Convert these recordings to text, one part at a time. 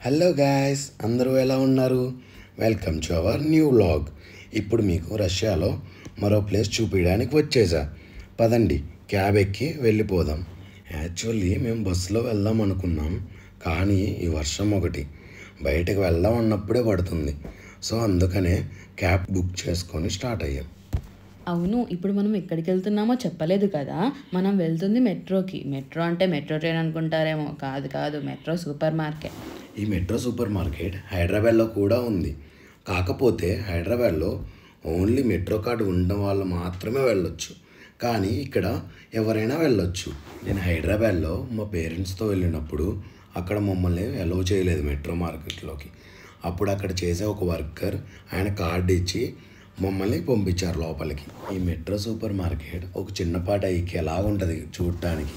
Hello guys, అందరూ ఎలా ఉన్నారు? Welcome to our new vlog. ఇప్పుడు మీకు రష్యాలో మరో ప్లేస్ చూపించడానికి వచ్చేసా. పదండి, క్యాబ్ ఎక్కి వెళ్ళిపోదాం. యాక్చువల్లీ మేము బస్సులో వెళ్దాం అనుకున్నాం, కానీ ఈ వర్షం ఒకటి బయటకు వెళ్దాం అన్నప్పుడే పడుతుంది. సో అందుకనే క్యాబ్ బుక్ చేసుకొని స్టార్ట్ అయ్యాం. అవును, ఇప్పుడు మనం ఎక్కడికి వెళ్తున్నామో చెప్పలేదు కదా. మనం వెళ్తుంది మెట్రోకి. మెట్రో అంటే మెట్రో ట్రైన్ అనుకుంటారేమో. కాదు, మెట్రో సూపర్ మార్కెట్. ఈ మెట్రో సూపర్ మార్కెట్ హైదరాబాద్లో కూడా ఉంది. కాకపోతే హైదరాబాద్లో ఓన్లీ మెట్రో కార్డు ఉన్న వాళ్ళు మాత్రమే వెళ్ళొచ్చు, కానీ ఇక్కడ ఎవరైనా వెళ్ళొచ్చు. నేను హైదరాబాద్లో మా పేరెంట్స్తో వెళ్ళినప్పుడు అక్కడ మమ్మల్ని అలౌ చేయలేదు మెట్రో మార్కెట్లోకి. అప్పుడు అక్కడ చేసే ఒక వర్కర్ ఆయన కార్డు ఇచ్చి మమ్మల్ని పంపించారు లోపలికి. ఈ మెట్రో సూపర్ మార్కెట్ ఒక చిన్నపాటి ఐక్యలా ఉంటుంది చూడటానికి.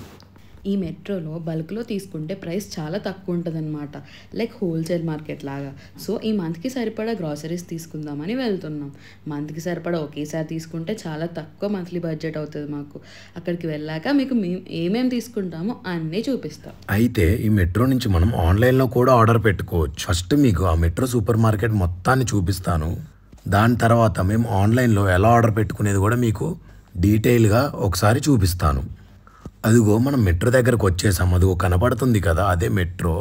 ఈ మెట్రోలో బల్క్లో తీసుకుంటే ప్రైస్ చాలా తక్కువ ఉంటుంది అనమాట, లైక్ హోల్సేల్ మార్కెట్ లాగా. సో ఈ మంత్కి సరిపడా గ్రాసరీస్ తీసుకుందామని వెళ్తున్నాం. మంత్కి సరిపడా ఒకేసారి తీసుకుంటే చాలా తక్కువ మంత్లీ బడ్జెట్ అవుతుంది మాకు. అక్కడికి వెళ్ళాక మీకు మేము ఏమేమి తీసుకుంటామో అన్నీ చూపిస్తాం. అయితే ఈ మెట్రో నుంచి మనం ఆన్లైన్లో కూడా ఆర్డర్ పెట్టుకోవచ్చు. ఫస్ట్ మీకు ఆ మెట్రో సూపర్ మార్కెట్ మొత్తాన్ని చూపిస్తాను. దాని తర్వాత మేము ఆన్లైన్లో ఎలా ఆర్డర్ పెట్టుకునేది కూడా మీకు డీటెయిల్గా ఒకసారి చూపిస్తాను. అదిగో మనం మెట్రో దగ్గరకు వచ్చేసాం. అదిగో కనపడుతుంది కదా, అదే మెట్రో.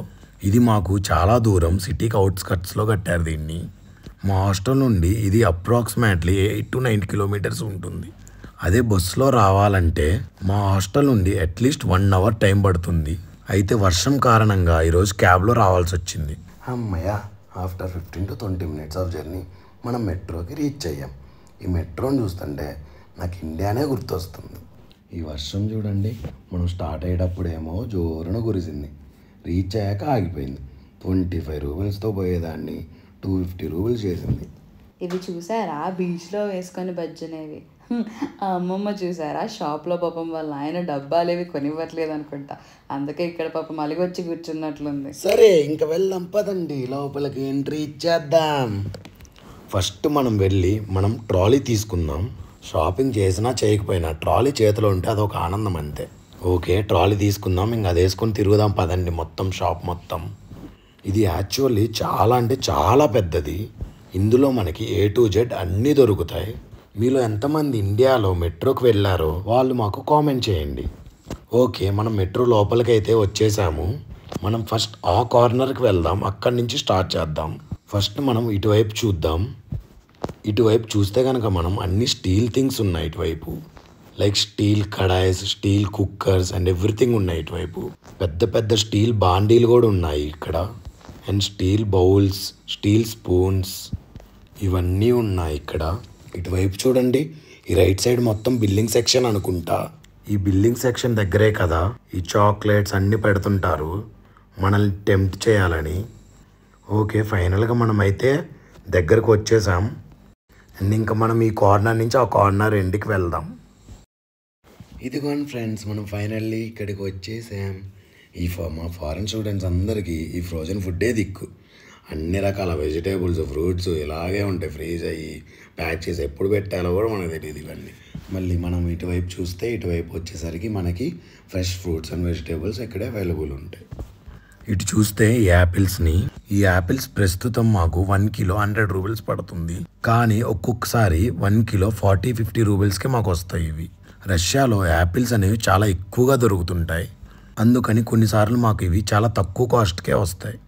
ఇది మాకు చాలా దూరం, సిటీకి అవుట్స్కట్స్లో కట్టారు దీన్ని. మా హాస్టల్ నుండి ఇది అప్రాక్సిమేట్లీ 8 to 9 కిలోమీటర్స్ ఉంటుంది. అదే బస్సులో రావాలంటే మా హాస్టల్ నుండి అట్లీస్ట్ 1 hour టైం పడుతుంది. అయితే వర్షం కారణంగా ఈరోజు క్యాబ్లో రావాల్సి వచ్చింది. అమ్మయ్య, after 15 to 20 minutes of journey మనం మెట్రోకి రీచ్ అయ్యాం. ఈ మెట్రోని చూస్తుంటే నాకు ఇండియానే గుర్తొస్తుంది. ఈ వర్షం చూడండి, మనం స్టార్ట్ అయ్యేటప్పుడేమో జోరున కురిసింది, రీచ్ అయ్యాక ఆగిపోయింది. 25 రూపీస్తో పోయేదాన్ని 250 రూపీస్ చేసింది. ఇవి చూసారా, బీచ్లో వేసుకొని బజ్జనేవి. ఆ అమ్మమ్మ చూసారా, షాప్లో పాపం వాళ్ళ ఆయన డబ్బాలు ఏవి కొనివ్వట్లేదు అనుకుంటా, అందుకే ఇక్కడ పాపం అలిగొచ్చి కూర్చున్నట్లుంది. సరే, ఇంకా వెళ్దాం పదండి, లోపలికి ఎంట్రీ ఇచ్చేద్దాం. ఫస్ట్ మనం వెళ్ళి ట్రాలీ తీసుకుందాం. షాపింగ్ చేసినా చేయకపోయినా ట్రాలీ చేతిలో ఉంటే అదొక ఆనందం అంతే. ఓకే, ట్రాలీ తీసుకుందాం, ఇంకా అది వేసుకొని తిరుగుదాం పదండి మొత్తం షాప్ మొత్తం. ఇది యాక్చువల్లీ చాలా అంటే చాలా పెద్దది. ఇందులో మనకి A to Z అన్నీ దొరుకుతాయి. మీలో ఎంతమంది ఇండియాలో మెట్రోకి వెళ్ళారో వాళ్ళు మాకు కామెంట్ చేయండి. ఓకే, మనం మెట్రో లోపలికి అయితే వచ్చేసాము. మనం ఫస్ట్ ఆ కార్నర్కి వెళ్దాం, అక్కడి నుంచి స్టార్ట్ చేద్దాం. ఫస్ట్ మనం ఇటువైపు చూద్దాం. ఇటువైపు చూస్తే కనుక మనం అన్ని స్టీల్ థింగ్స్ ఉన్నాయి ఇటువైపు, like steel kadhais, steel cookers and everything ఉన్నాయి ఇటువైపు. పెద్ద పెద్ద స్టీల్ బాండీలు కూడా ఉన్నాయి ఇక్కడ, and steel bowls, steel spoons ఇవన్నీ ఉన్నాయి ఇక్కడ. ఇటువైపు చూడండి, ఈ రైట్ సైడ్ మొత్తం బిల్లింగ్ సెక్షన్ అనుకుంటా. ఈ బిల్లింగ్ సెక్షన్ దగ్గరే కదా ఈ చాక్లెట్స్ అన్నీ పెడుతుంటారు మనల్ని టెంప్ట్ చేయాలని. ఓకే, ఫైనల్గా మనం అయితే దగ్గరకు వచ్చేసాం. అండ్ ఇంకా మనం ఈ కార్నర్ నుంచి ఆ కార్నర్ ఎండ్కి వెళ్దాం. ఇదిగోండి ఫ్రెండ్స్, మనం ఫైనల్లీ ఇక్కడికి వచ్చేసాం. మా ఫారెన్ స్టూడెంట్స్ అందరికీ ఈ ఫ్రోజన్ ఫుడ్డే దిక్కు. అన్ని రకాల వెజిటేబుల్స్, ఫ్రూట్స్ ఇలాగే ఉంటాయి, ఫ్రీజ్ అయ్యి ప్యాక్ చేసి ఎప్పుడు పెట్టాలో కూడా మనకు తెలియదు ఇవన్నీ. మళ్ళీ మనం ఇటువైపు చూస్తే ఇటువైపు వచ్చేసరికి మనకి ఫ్రెష్ ఫ్రూట్స్ అండ్ వెజిటేబుల్స్ ఇక్కడే అవైలబుల్ ఉంటాయి. ఇటు చూస్తే ఈ యాపిల్స్ ప్రస్తుతం మాకు 1 kilo 100 రూపీస్ పడుతుంది, కానీ ఒక్కొక్కసారి 1 kilo 40-50 రూపీస్కే మాకు వస్తాయి. ఇవి రష్యాలో యాపిల్స్ అనేవి చాలా ఎక్కువగా దొరుకుతుంటాయి, అందుకని కొన్నిసార్లు మాకు ఇవి చాలా తక్కువ కాస్ట్కే వస్తాయి.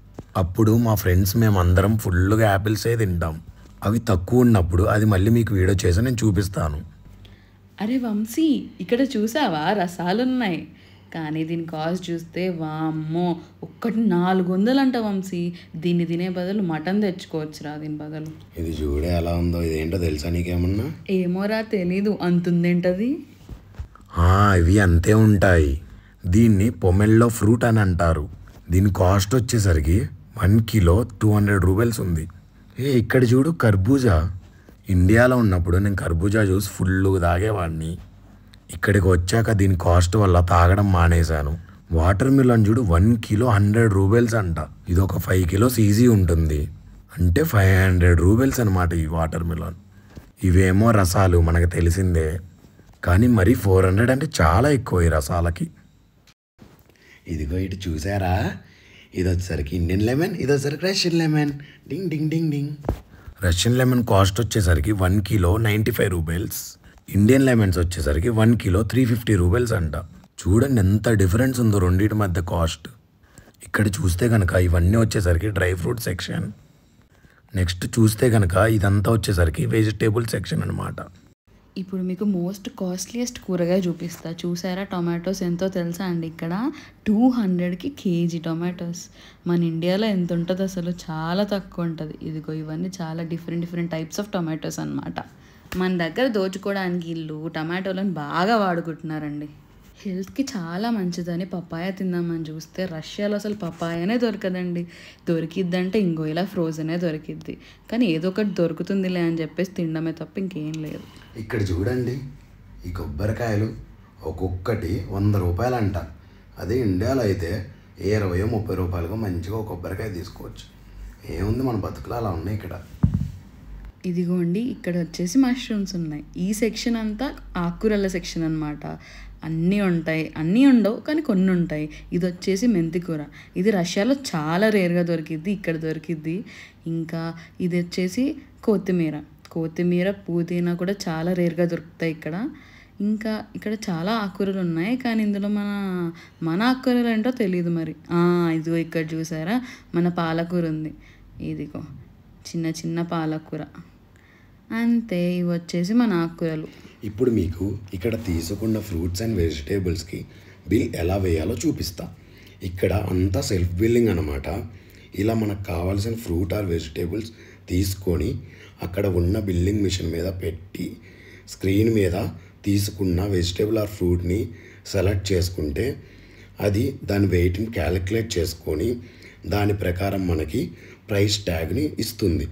అప్పుడు మా ఫ్రెండ్స్ మేమందరం ఫుల్గా యాపిల్సే తింటాం. అవి తక్కువ ఉన్నప్పుడు అది మళ్ళీ మీకు వీడియో చేసి నేను చూపిస్తాను. అరే వంశీ, ఇక్కడ చూసావా, రసాలున్నాయి, కానీ దీని కాస్ట్ చూస్తే వామ్మో, ఒక్కటి 400 అంట వంశీ. దీన్ని తినే బదులు మటన్ తెచ్చుకోవచ్చురా దీని బదులు. ఇది చూడే ఎలా ఉందో, ఇదేంటో తెలుసా నీకేమన్నా? ఏమోరా, తెలీదు. అంతుందేంటది? ఇవి అంతే ఉంటాయి. దీన్ని పొమెల్లో ఫ్రూట్ అని అంటారు. దీని కాస్ట్ వచ్చేసరికి 1 kilo 200 రూపీస్ ఉంది. ఇక్కడ చూడు, కర్బూజా. ఇండియాలో ఉన్నప్పుడు నేను కర్బూజా జ్యూస్ ఫుల్గా తాగేవాడిని. ఇక్కడికి వచ్చాక దీని కాస్ట్ వల్ల తాగడం మానేశాను. వాటర్ మిలన్ చూడు, 1 kilo 100 రూపీస్ అంట. ఇది ఒక 5 kilos ఈజీ ఉంటుంది, అంటే 500 రూపీస్ అనమాట ఈ వాటర్ మిలన్. ఇవేమో రసాలు మనకు తెలిసిందే, కానీ మరి 400 అంటే చాలా ఎక్కువ ఈ రసాలకి. ఇదిగో ఇటు చూసారా, ఇది వచ్చేసరికి ఇండియన్ లెమన్, ఇది వచ్చేసరికి రష్యన్ లెమన్. డింగ్ డింగ్ డింగ్ డింగ్. రష్యన్ లెమన్ కాస్ట్ వచ్చేసరికి 1 కిలో 95 రూపీస్. ఇండియన్ లెమన్స్ వచ్చేసరికి 1 కిలో 350 రూపీస్ అంట. చూడండి ఎంత డిఫరెన్స్ ఉందో రెండింటి మధ్య కాస్ట్. ఇక్కడ చూస్తే కనుక ఇవన్నీ వచ్చేసరికి డ్రై ఫ్రూట్ సెక్షన్. నెక్స్ట్ చూస్తే కనుక ఇదంతా వచ్చేసరికి వెజిటేబుల్ సెక్షన్ అనమాట. ఇప్పుడు మీకు మోస్ట్ కాస్ట్లీయెస్ట్ కూరగాయ చూపిస్తా. చూసారా టొమాటోస్ ఎంతో తెలుసా అండి? ఇక్కడ 200కి కేజీ టొమాటోస్. మన ఇండియాలో ఎంత ఉంటుంది అసలు? చాలా తక్కువ ఉంటుంది. ఇదిగో ఇవన్నీ చాలా డిఫరెంట్ టైప్స్ ఆఫ్ టొమాటోస్ అనమాట. మన దగ్గర దోచుకోవడానికి ఇల్లు టమాటోలను బాగా వాడుకుంటున్నారండి. హెల్త్కి చాలా మంచిదని పపాయ తిందామని చూస్తే రష్యాలో అసలు పపాయనే దొరకదండి. దొరికిద్దంటే ఇంకో ఇలా ఫ్రోజనే దొరికిద్ది. కానీ ఏదో ఒకటి దొరుకుతుందిలే అని చెప్పేసి తినడమే తప్ప ఇంకేం లేదు. ఇక్కడ చూడండి ఈ కొబ్బరికాయలు ఒక్కొక్కటి 100 రూపాయలు అంట. అదే ఇండియాలో అయితే 20-30 రూపాయలకు మంచిగా ఒక కొబ్బరికాయ తీసుకోవచ్చు. ఏముంది మన బతుకులు అలా ఉన్నాయి ఇక్కడ. ఇదిగోండి ఇక్కడ వచ్చేసి మష్రూమ్స్ ఉన్నాయి. ఈ సెక్షన్ అంతా ఆకుకూరల సెక్షన్ అనమాట. అన్నీ ఉంటాయి, అన్నీ ఉండవు కానీ కొన్ని ఉంటాయి. ఇది వచ్చేసి మెంతికూర. ఇది రష్యాలో చాలా రేర్గా దొరికిద్ది, ఇక్కడ దొరికిద్ది. ఇంకా ఇది వచ్చేసి కొత్తిమీర పుదీనా కూడా చాలా రేర్గా దొరుకుతాయి ఇక్కడ. ఇంకా ఇక్కడ చాలా ఆకుకూరలు ఉన్నాయి కానీ ఇందులో మన ఆకుకూరలు ఏంటో తెలియదు మరి. ఇదిగో ఇక్కడ చూసారా మన పాలకూర ఉంది. ఇదిగో చిన్న పాలకూర. అంతే, ఇవి వచ్చేసి మన ఆకుకూరలు. ఇప్పుడు మీకు ఇక్కడ తీసుకున్న ఫ్రూట్స్ అండ్ వెజిటేబుల్స్కి బిల్ ఎలా వేయాలో చూపిస్తా. ఇక్కడ అంతా సెల్ఫ్ బిల్లింగ్ అనమాట. ఇలా మనకు కావాల్సిన ఫ్రూట్ ఆర్ వెజిటేబుల్స్ తీసుకొని అక్కడ ఉన్న బిల్లింగ్ మిషన్ మీద పెట్టి స్క్రీన్ మీద తీసుకున్న వెజిటేబుల్ ఆర్ ఫ్రూట్ని సెలెక్ట్ చేసుకుంటే అది దాని వెయిట్ని క్యాలిక్యులేట్ చేసుకొని దాని ప్రకారం మనకి ప్రైస్ ట్యాగ్ని ఇస్తుంది.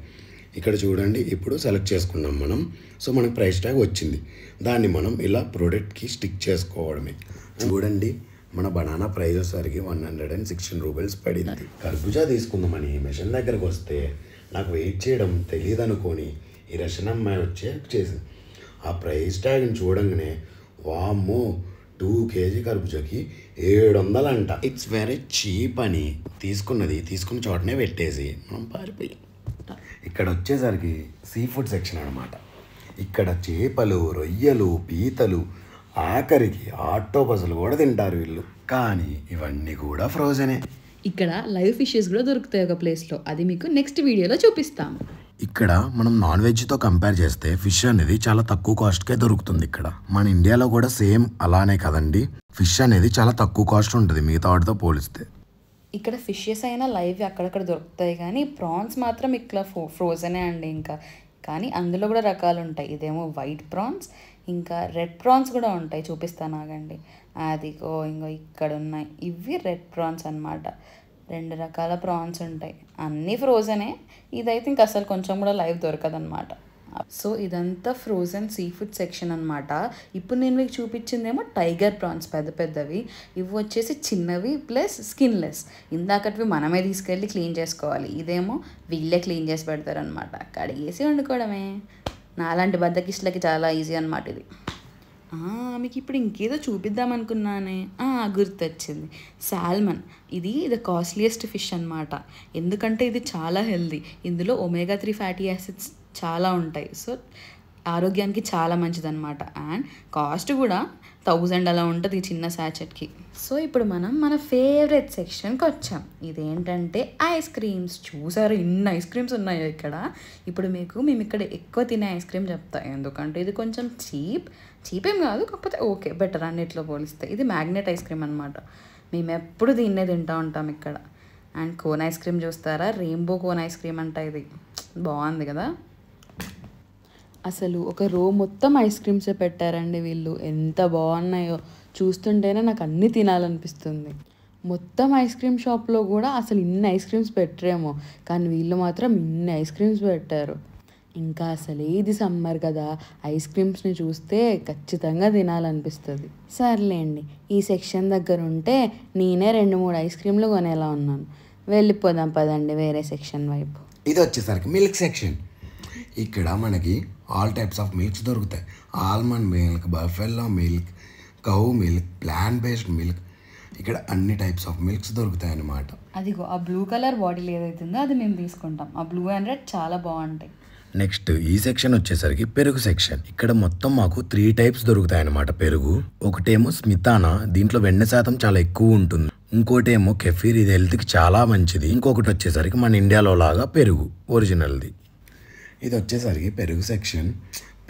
ఇక్కడ చూడండి ఇప్పుడు సెలెక్ట్ చేసుకున్నాం మనం. సో మనకు ప్రైస్ ట్యాగ్ వచ్చింది. దాన్ని మనం ఇలా ప్రోడక్ట్కి స్టిక్ చేసుకోవడమే. చూడండి మన బనానా ప్రైస్ వచ్చేసరికి 116 రూపీస్ పడింది. కర్బూజా తీసుకుందామని మిషన్ దగ్గరకు వస్తే నాకు వెయిట్ చేయడం తెలియదు అనుకొని ఈ రష్యన్ అమ్మాయి చేసింది. ఆ ప్రైస్ ట్యాగ్ని చూడంగానే వామ్మో 2 కేజీ కర్బూజాకి 700 అంట. ఇట్స్ వెరీ చీప్ అని తీసుకున్న చోటనే పెట్టేసి మనం పారిపోయాం. ఇక్కడ వచ్చేసరికి సీ ఫుడ్ సెక్షన్ అనమాట. ఇక్కడ చేపలు, రొయ్యలు, పీతలు, ఆఖరికి ఆక్టోపస్లు కూడా తింటారు వీళ్ళు. కానీ ఇవన్నీ కూడా ఫ్రోజనే. ఇక్కడ లైవ్ ఫిషెస్ కూడా దొరుకుతాయి ఒక ప్లేస్లో. అది మీకు నెక్స్ట్ వీడియోలో చూపిస్తాం. ఇక్కడ మనం నాన్ వెజ్తో కంపేర్ చేస్తే ఫిష్ అనేది చాలా తక్కువ కాస్ట్కే దొరుకుతుంది. ఇక్కడ మన ఇండియాలో కూడా సేమ్ అలానే కదండి. ఫిష్ అనేది చాలా తక్కువ కాస్ట్ ఉంటుంది మిగతా వాటితో పోలిస్తే. ఇక్కడ ఫిషెస్ అయినా లైవ్ అక్కడక్కడ దొరుకుతాయి కానీ ప్రాన్స్ మాత్రం ఇక్కడ ఫ్రోజనే అండి. ఇంకా కానీ అందులో కూడా రకాలు ఉంటాయి. ఇదేమో వైట్ ప్రాన్స్, ఇంకా రెడ్ ప్రాన్స్ కూడా ఉంటాయి. చూపిస్తాను ఆగండి. అదిగో ఇంకో ఇక్కడ ఉన్నాయి. ఇవి రెడ్ ప్రాన్స్ అన్నమాట. 2 రకాల ప్రాన్స్ ఉంటాయి. అన్నీ ఫ్రోజనే. ఇదైతే ఇంక అసలు కొంచెం కూడా లైవ్ దొరకదన్నమాట. సో ఇదంతా ఫ్రోజన్ సీ ఫుడ్ సెక్షన్ అనమాట. ఇప్పుడు నేను మీకు చూపించిందేమో టైగర్ ప్రాన్స్ పెద్దవి. ఇవి వచ్చేసి చిన్నవి ప్లస్ స్కిన్లెస్. ఇందాకటివి మనమే తీసుకెళ్ళి క్లీన్ చేసుకోవాలి. ఇదేమో వీళ్ళే క్లీన్ చేసి పెడతారనమాట. కడిగేసి వండుకోవడమే. నాలాంటి బద్దకిస్టులకి చాలా ఈజీ అనమాట ఇది. మీకు ఇప్పుడు ఇంకేదో చూపిద్దాం అనుకున్నానే. గుర్తొచ్చింది, సాల్మన్. ఇది కాస్ట్లీయెస్ట్ ఫిష్ అనమాట. ఎందుకంటే ఇది చాలా హెల్దీ. ఇందులో ఒమేగా 3 ఫ్యాటీ యాసిడ్స్ చాలా ఉంటాయి. సో ఆరోగ్యానికి చాలా మంచిదన్నమాట. అండ్ కాస్ట్ కూడా 1000 అలా ఉంటుంది ఈ చిన్న శాచెట్కి. సో ఇప్పుడు మనం మన ఫేవరెట్ సెక్షన్కి వచ్చాం. ఇదేంటంటే ఐస్ క్రీమ్స్. చూసారు ఇన్ని ఐస్ క్రీమ్స్ ఉన్నాయో ఇక్కడ. ఇప్పుడు మేము ఇక్కడ ఎక్కువ తినే ఐస్ క్రీమ్ చెప్తా. ఎందుకంటే ఇది కొంచెం చీప్ ఏం కాదు, కాకపోతే ఓకే బెటర్ అన్నిట్లో పోలిస్తే. ఇది మ్యాగ్నెట్ ఐస్ క్రీమ్ అనమాట. మేము ఎప్పుడు దీన్నే తింటూ ఉంటాం ఇక్కడ. అండ్ కోన్ ఐస్ క్రీమ్ చూస్తారా? రెయిన్బో కోన్ ఐస్ క్రీమ్ అంట. ఇది బాగుంది కదా. అసలు ఒక రో మొత్తం ఐస్ క్రీమ్సే పెట్టారండి వీళ్ళు. ఎంత బాగున్నాయో చూస్తుంటేనే నాకు అన్నీ తినాలనిపిస్తుంది. మొత్తం ఐస్ క్రీమ్ షాప్లో కూడా అసలు ఇన్ని ఐస్ క్రీమ్స్ పెట్టరేమో, కానీ వీళ్ళు మాత్రం ఇన్ని ఐస్ క్రీమ్స్ పెట్టారు. ఇంకా అసలు ఇది సమ్మర్ కదా, ఐస్ క్రీమ్స్ని చూస్తే ఖచ్చితంగా తినాలనిపిస్తుంది. సర్లేండి, ఈ సెక్షన్ దగ్గర ఉంటే నేనే 2-3 ఐస్ క్రీమ్లు కొనేలా ఉన్నాను. వెళ్ళిపోదాం పదండి వేరే సెక్షన్ వైపు. ఇది వచ్చేసరికి మిల్క్ సెక్షన్. ఇక్కడ మనకి ఆల్ టైప్స్ ఆఫ్ మిల్క్స్ దొరుకుతాయి. Almond milk, buffalo milk, cow milk, plant based milk. ఇక్కడ అన్ని టైప్స్ ఆఫ్ మిల్క్స్ దొరుకుతాయి అన్నమాట. అదిగో ఆ బ్లూ కలర్ బాటిల్ ఏదైతే ఉందో అది మేము తీసుకుంటాం. ఆ బ్లూ అండ్ రెడ్ చాలా బాగుంటాయి. నెక్స్ట్ ఈ సెక్షన్ వచ్చేసరికి పెరుగు సెక్షన్. ఇక్కడ మొత్తం మాకు 3 టైప్స్ దొరుకుతాయి అన్నమాట పెరుగు. ఒకటేమో స్మితానా, దీంట్లో వెన్న శాతం చాలా ఎక్కువ ఉంటుంది. ఇంకోటేమో కెఫీర్, ఇది హెల్త్కి చాలా మంచిది. ఇంకొకటి వచ్చేసరికి మన ఇండియాలో లాగా పెరుగు ఒరిజినల్ది. ఇది వచ్చేసరికి పెరుగు సెక్షన్.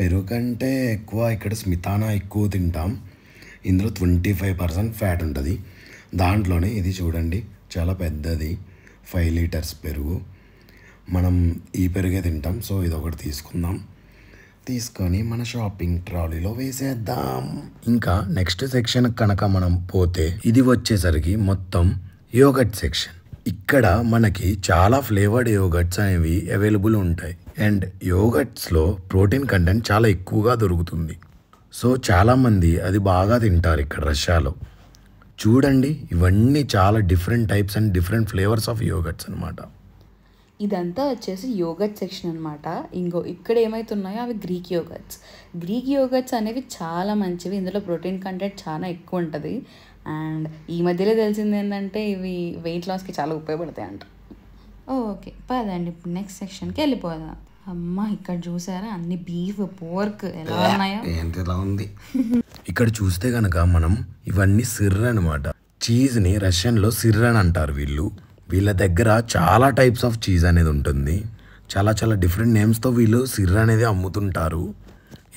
పెరుగు కంటే ఎక్కువ ఇక్కడ స్మితానా ఎక్కువ తింటాం. ఇందులో 25% ఫ్యాట్ ఉంటుంది. దాంట్లోనే ఇది చూడండి చాలా పెద్దది, 5 లీటర్స్ పెరుగు. మనం ఈ పెరుగే తింటాం. సో ఇది ఒకటి తీసుకుందాం. తీసుకొని మన షాపింగ్ ట్రాలీలో వేసేద్దాం. ఇంకా నెక్స్ట్ సెక్షన్ కనుక మనం పోతే ఇది వచ్చేసరికి మొత్తం యోగర్ట్ సెక్షన్. ఇక్కడ మనకి చాలా ఫ్లేవర్డ్ యోగర్ట్స్ అనేవి అవైలబుల్ ఉంటాయి. అండ్ యోగర్ట్స్లో ప్రోటీన్ కంటెంట్ చాలా ఎక్కువగా దొరుకుతుంది. సో చాలామంది అది బాగా తింటారు ఇక్కడ రష్యాలో. చూడండి, ఇవన్నీ చాలా different types and different flavours of yoghurts అనమాట. ఇదంతా వచ్చేసి యోగర్ట్ సెక్షన్ అనమాట. ఇక్కడ ఏమైతున్నాయో అవి గ్రీక్ యోగర్ట్స్. గ్రీక్ యోగర్ట్స్ అనేవి చాలా మంచివి. ఇందులో ప్రోటీన్ కంటెంట్ చాలా ఎక్కువ ఉంటుంది. అండ్ ఈ మధ్యలో తెలిసింది ఏంటంటే ఇవి వెయిట్ లాస్కి చాలా ఉపయోగపడతాయి అంట. ఓకే పదండి ఇప్పుడు నెక్స్ట్ సెక్షన్కి వెళ్ళిపోదాం. అమ్మ ఇక్కడ చూసారా అన్ని బీఫ్, పోర్క్ ఎలా ఉన్నాయో. ఏంటిలా ఉంది. ఇక్కడ చూస్తే కనుక మనం ఇవన్నీ సిర్ అనమాట. చీజ్ని రష్యన్లో సిర్ అని అంటారు వీళ్ళు. వీళ్ళ దగ్గర చాలా టైప్స్ ఆఫ్ చీజ్ అనేది ఉంటుంది. చాలా చాలా డిఫరెంట్ నేమ్స్తో వీళ్ళు సిర్ అనేది అమ్ముతుంటారు.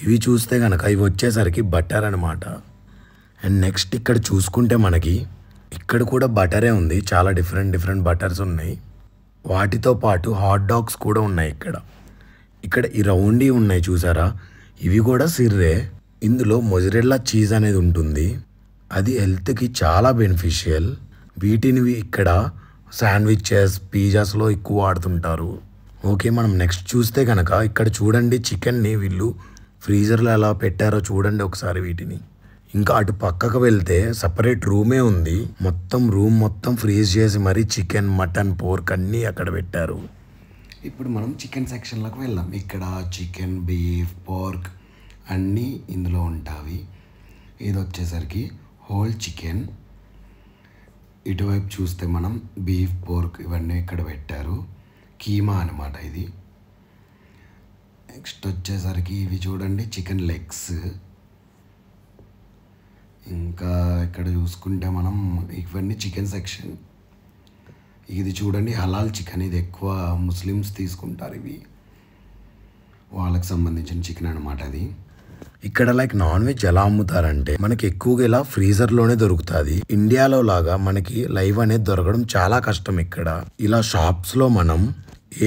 ఇవి చూస్తే కనుక ఇవి వచ్చేసరికి బటర్ అనమాట. అండ్ నెక్స్ట్ ఇక్కడ చూసుకుంటే మనకి ఇక్కడ కూడా బటరే ఉంది. చాలా డిఫరెంట్ బటర్స్ ఉన్నాయి. వాటితో పాటు హాట్ డాగ్స్ కూడా ఉన్నాయి ఇక్కడ ఈ రౌండీ ఉన్నాయి చూసారా, ఇవి కూడా సిర్రే. ఇందులో మొజరెల్లా చీజ్ అనేది ఉంటుంది. అది హెల్త్కి చాలా బెనిఫిషియల్. వీటిని ఇక్కడ శాండ్విచెస్, పిజ్జాస్లో ఎక్కువ వాడుతుంటారు. ఓకే, మనం నెక్స్ట్ చూస్తే కనుక ఇక్కడ చూడండి చికెన్ని వీళ్ళు ఫ్రీజర్లో ఎలా పెట్టారో చూడండి ఒకసారి వీటిని. ఇంకా అటు పక్కకు వెళ్తే సపరేట్ రూమే ఉంది. రూమ్ మొత్తం ఫ్రీజ్ చేసి మరీ చికెన్, మటన్, పోర్క్ అన్నీ అక్కడ పెట్టారు. ఇప్పుడు మనం చికెన్ సెక్షన్లోకి వెళ్దాం. ఇక్కడ చికెన్, బీఫ్, పోర్క్ అన్నీ ఇందులో ఉంటాయి. ఇది వచ్చేసరికి హోల్ చికెన్. ఇటువైపు చూస్తే మనం బీఫ్, పోర్క్ ఇవన్నీ ఇక్కడ పెట్టారు. కీమా అనమాట ఇది. నెక్స్ట్ వచ్చేసరికి ఇవి చూడండి చికెన్ లెగ్స్. ఇంకా ఇక్కడ చూసుకుంటే మనం ఇవన్నీ చికెన్ సెక్షన్. ఇది చూడండి హలాల్ చికెన్. ఇది ఎక్కువ ముస్లిమ్స్ తీసుకుంటారు. ఇవి వాళ్ళకి సంబంధించిన చికెన్ అనమాట. అది ఇక్కడ లైక్ నాన్ వెజ్ ఎలా అమ్ముతారంటే మనకి ఎక్కువగా ఇలా ఫ్రీజర్లోనే దొరుకుతుంది. ఇండియాలో లాగా మనకి లైవ్ అనేది దొరకడం చాలా కష్టం. ఇక్కడ ఇలా షాప్స్లో మనం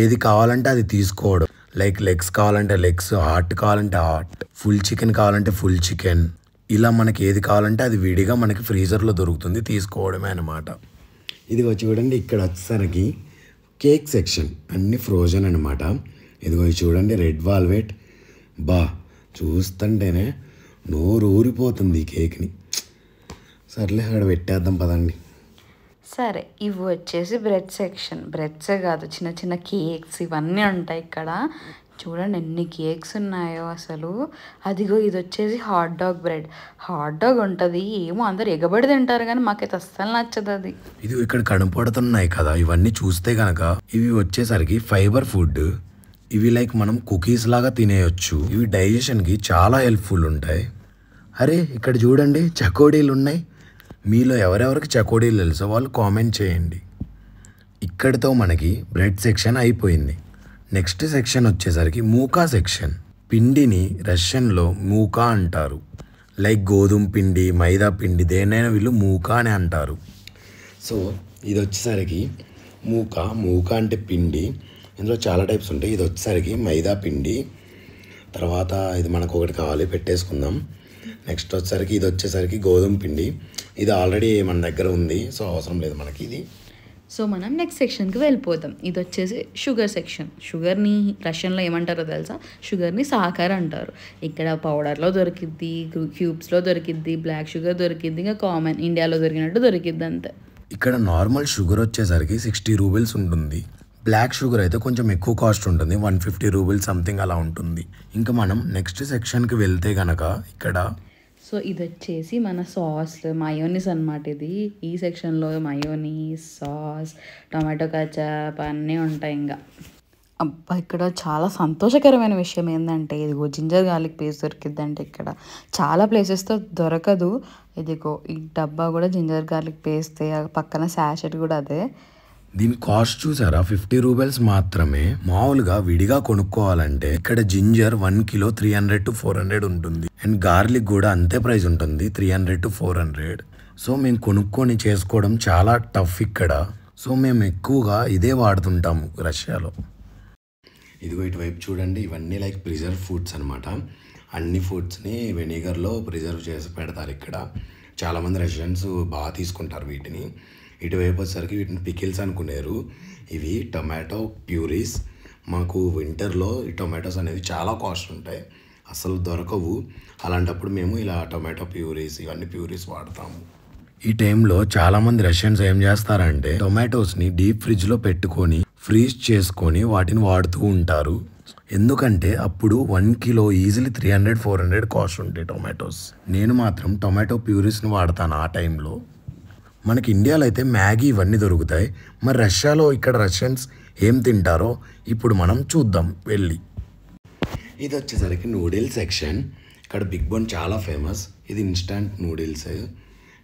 ఏది కావాలంటే అది తీసుకోవడం. లైక్ లెగ్స్ కావాలంటే లెగ్స్, హార్ట్ కావాలంటే హార్ట్, ఫుల్ చికెన్ కావాలంటే ఫుల్ చికెన్, ఇలా మనకి ఏది కావాలంటే అది విడిగా మనకి ఫ్రీజర్లో దొరుకుతుంది, తీసుకోవడమే అనమాట. ఇదిగో చూడండి ఇక్కడ వచ్చేసరికి కేక్ సెక్షన్. అన్నీ ఫ్రోజన్ అనమాట. ఇదిగో చూడండి రెడ్ వాల్వెట్. చూస్తుంటేనే నోరు ఊరిపోతుంది ఈ కేక్ని. సర్లే అక్కడ పెట్టేద్దాం పదండి. సరే, ఇవి వచ్చేసి బ్రెడ్ సెక్షన్. బ్రెడ్సే కాదు, చిన్న చిన్న కేక్స్ ఇవన్నీ ఉంటాయి ఇక్కడ. చూడండి ఎన్ని కేక్స్ ఉన్నాయో అసలు. అదిగో ఇది వచ్చేసి hot dog bread. Hot dog ఉంటుంది ఏమో, అందరు ఎగబడి తింటారు కానీ మాకైతే అస్సలు నచ్చదు అది. ఇది ఇక్కడ కనపడుతున్నాయి కదా, ఇవన్నీ చూస్తే కనుక ఇవి వచ్చేసరికి ఫైబర్ ఫుడ్. ఇవి లైక్ మనం కుకీస్ లాగా తినేయొచ్చు. ఇవి డైజెషన్కి చాలా హెల్ప్ఫుల్ ఉంటాయి. అరే ఇక్కడ చూడండి చకోడీలు ఉన్నాయి. మీలో ఎవరెవరికి చకోడీలు తెలుసో వాళ్ళు కామెంట్ చేయండి. ఇక్కడితో మనకి బ్రెడ్ సెక్షన్ అయిపోయింది. నెక్స్ట్ సెక్షన్ వచ్చేసరికి మూకా సెక్షన్. పిండిని రష్యన్లో మూకా అంటారు. లైక్ గోధుమ పిండి, మైదా పిండి దేనైనా వీళ్ళు మూకా అని అంటారు. సో ఇది వచ్చేసరికి మూకా అంటే పిండి. ఇందులో చాలా టైప్స్ ఉంటాయి. ఇది వచ్చేసరికి మైదా పిండి. తర్వాత ఇది మనకు ఒకటి కావాలి, పెట్టేసుకుందాం. నెక్స్ట్ వచ్చేసరికి ఇది వచ్చేసరికి గోధుమ పిండి. ఇది ఆల్రెడీ మన దగ్గర ఉంది, సో అవసరం లేదు మనకి ఇది. సో మనం నెక్స్ట్ సెక్షన్కి వెళ్ళిపోతాం. ఇది వచ్చేసి షుగర్ సెక్షన్. షుగర్ని రష్యన్లో ఏమంటారో తెలుసా? షుగర్ని సాకర్ అంటారు. ఇక్కడ పౌడర్లో దొరికిద్ది, క్యూబ్స్లో దొరికిద్ది, బ్లాక్ షుగర్ దొరికిద్ది, ఇంకా కామన్ ఇండియాలో దొరికినట్టు దొరికిద్ది అంతే. ఇక్కడ నార్మల్ షుగర్ వచ్చేసరికి 60 రూబీల్స్ ఉంటుంది. బ్లాక్ షుగర్ అయితే కొంచెం ఎక్కువ కాస్ట్ ఉంటుంది, 150 రూబీల్స్ సంథింగ్ అలా ఉంటుంది. ఇంకా మనం నెక్స్ట్ సెక్షన్కి వెళ్తే కనుక ఇక్కడ సో ఇది వచ్చేసి మన సాస్ మయోనీస్ అనమాట. ఇది ఈ సెక్షన్లో మయోనీస్, సాస్, టొమాటో కచప్ అన్నీ ఉంటాయి. ఇంకా అబ్బా ఇక్కడ చాలా సంతోషకరమైన విషయం ఏంటంటే ఇదిగో జింజర్ గార్లిక్ పేస్ట్ దొరికిద్దంటే ఇక్కడ చాలా ప్లేసెస్తో దొరకదు. ఇదిగో ఈ డబ్బా కూడా జింజర్ గార్లిక్ పేస్ట్, పక్కన శాషెట్ కూడా అదే. దీని కాస్ట్ చూసారా, 50 రూపీస్ మాత్రమే. మామూలుగా విడిగా కొనుక్కోవాలంటే ఇక్కడ జింజర్ 1 కిలో 300 to 400 ఉంటుంది. అండ్ గార్లిక్ కూడా అంతే ప్రైస్ ఉంటుంది, 300 to 400. సో మేము కొనుక్కొని చేసుకోవడం చాలా టఫ్ ఇక్కడ. సో మేము ఎక్కువగా ఇదే వాడుతుంటాము రష్యాలో. ఇదిగో ఇటువైపు చూడండి, ఇవన్నీ లైక్ ప్రిజర్వ్ ఫుడ్స్ అనమాట. అన్ని ఫుడ్స్ని వెనిగర్లో ప్రిజర్వ్ చేసి పెడతారు ఇక్కడ. చాలామంది రష్యన్స్ బాగా తీసుకుంటారు వీటిని. ఇటువైపు వచ్చేసరికి వీటిని పికిల్స్ అనుకున్నారు. ఇవి టొమాటో ప్యూరీస్. మాకు వింటర్లో ఈ టొమాటోస్ అనేవి చాలా కాస్ట్ ఉంటాయి, అసలు దొరకవు. అలాంటప్పుడు మేము ఇలా టొమాటో ప్యూరీస్, ఇవన్నీ ప్యూరీస్ వాడతాము. ఈ టైంలో చాలామంది రష్యన్స్ ఏం చేస్తారంటే టొమాటోస్ని డీప్ ఫ్రిడ్జ్లో పెట్టుకొని ఫ్రీజ్ చేసుకొని వాటిని వాడుతూ ఉంటారు. ఎందుకంటే అప్పుడు 1 కిలో ఈజీలీ 300-400 కాస్ట్ ఉంటాయి టొమాటోస్. నేను మాత్రం టొమాటో ప్యూరీస్ని వాడతాను ఆ టైంలో. మనకి ఇండియాలో అయితే మ్యాగీ ఇవన్నీ దొరుకుతాయి. మరి రష్యాలో ఇక్కడ రష్యన్స్ ఏం తింటారో ఇప్పుడు మనం చూద్దాం వెళ్ళి. ఇది వచ్చేసరికి నూడిల్స్ సెక్షన్. ఇక్కడ బిగ్ బోన్ చాలా ఫేమస్. ఇది ఇన్స్టంట్ నూడిల్స్.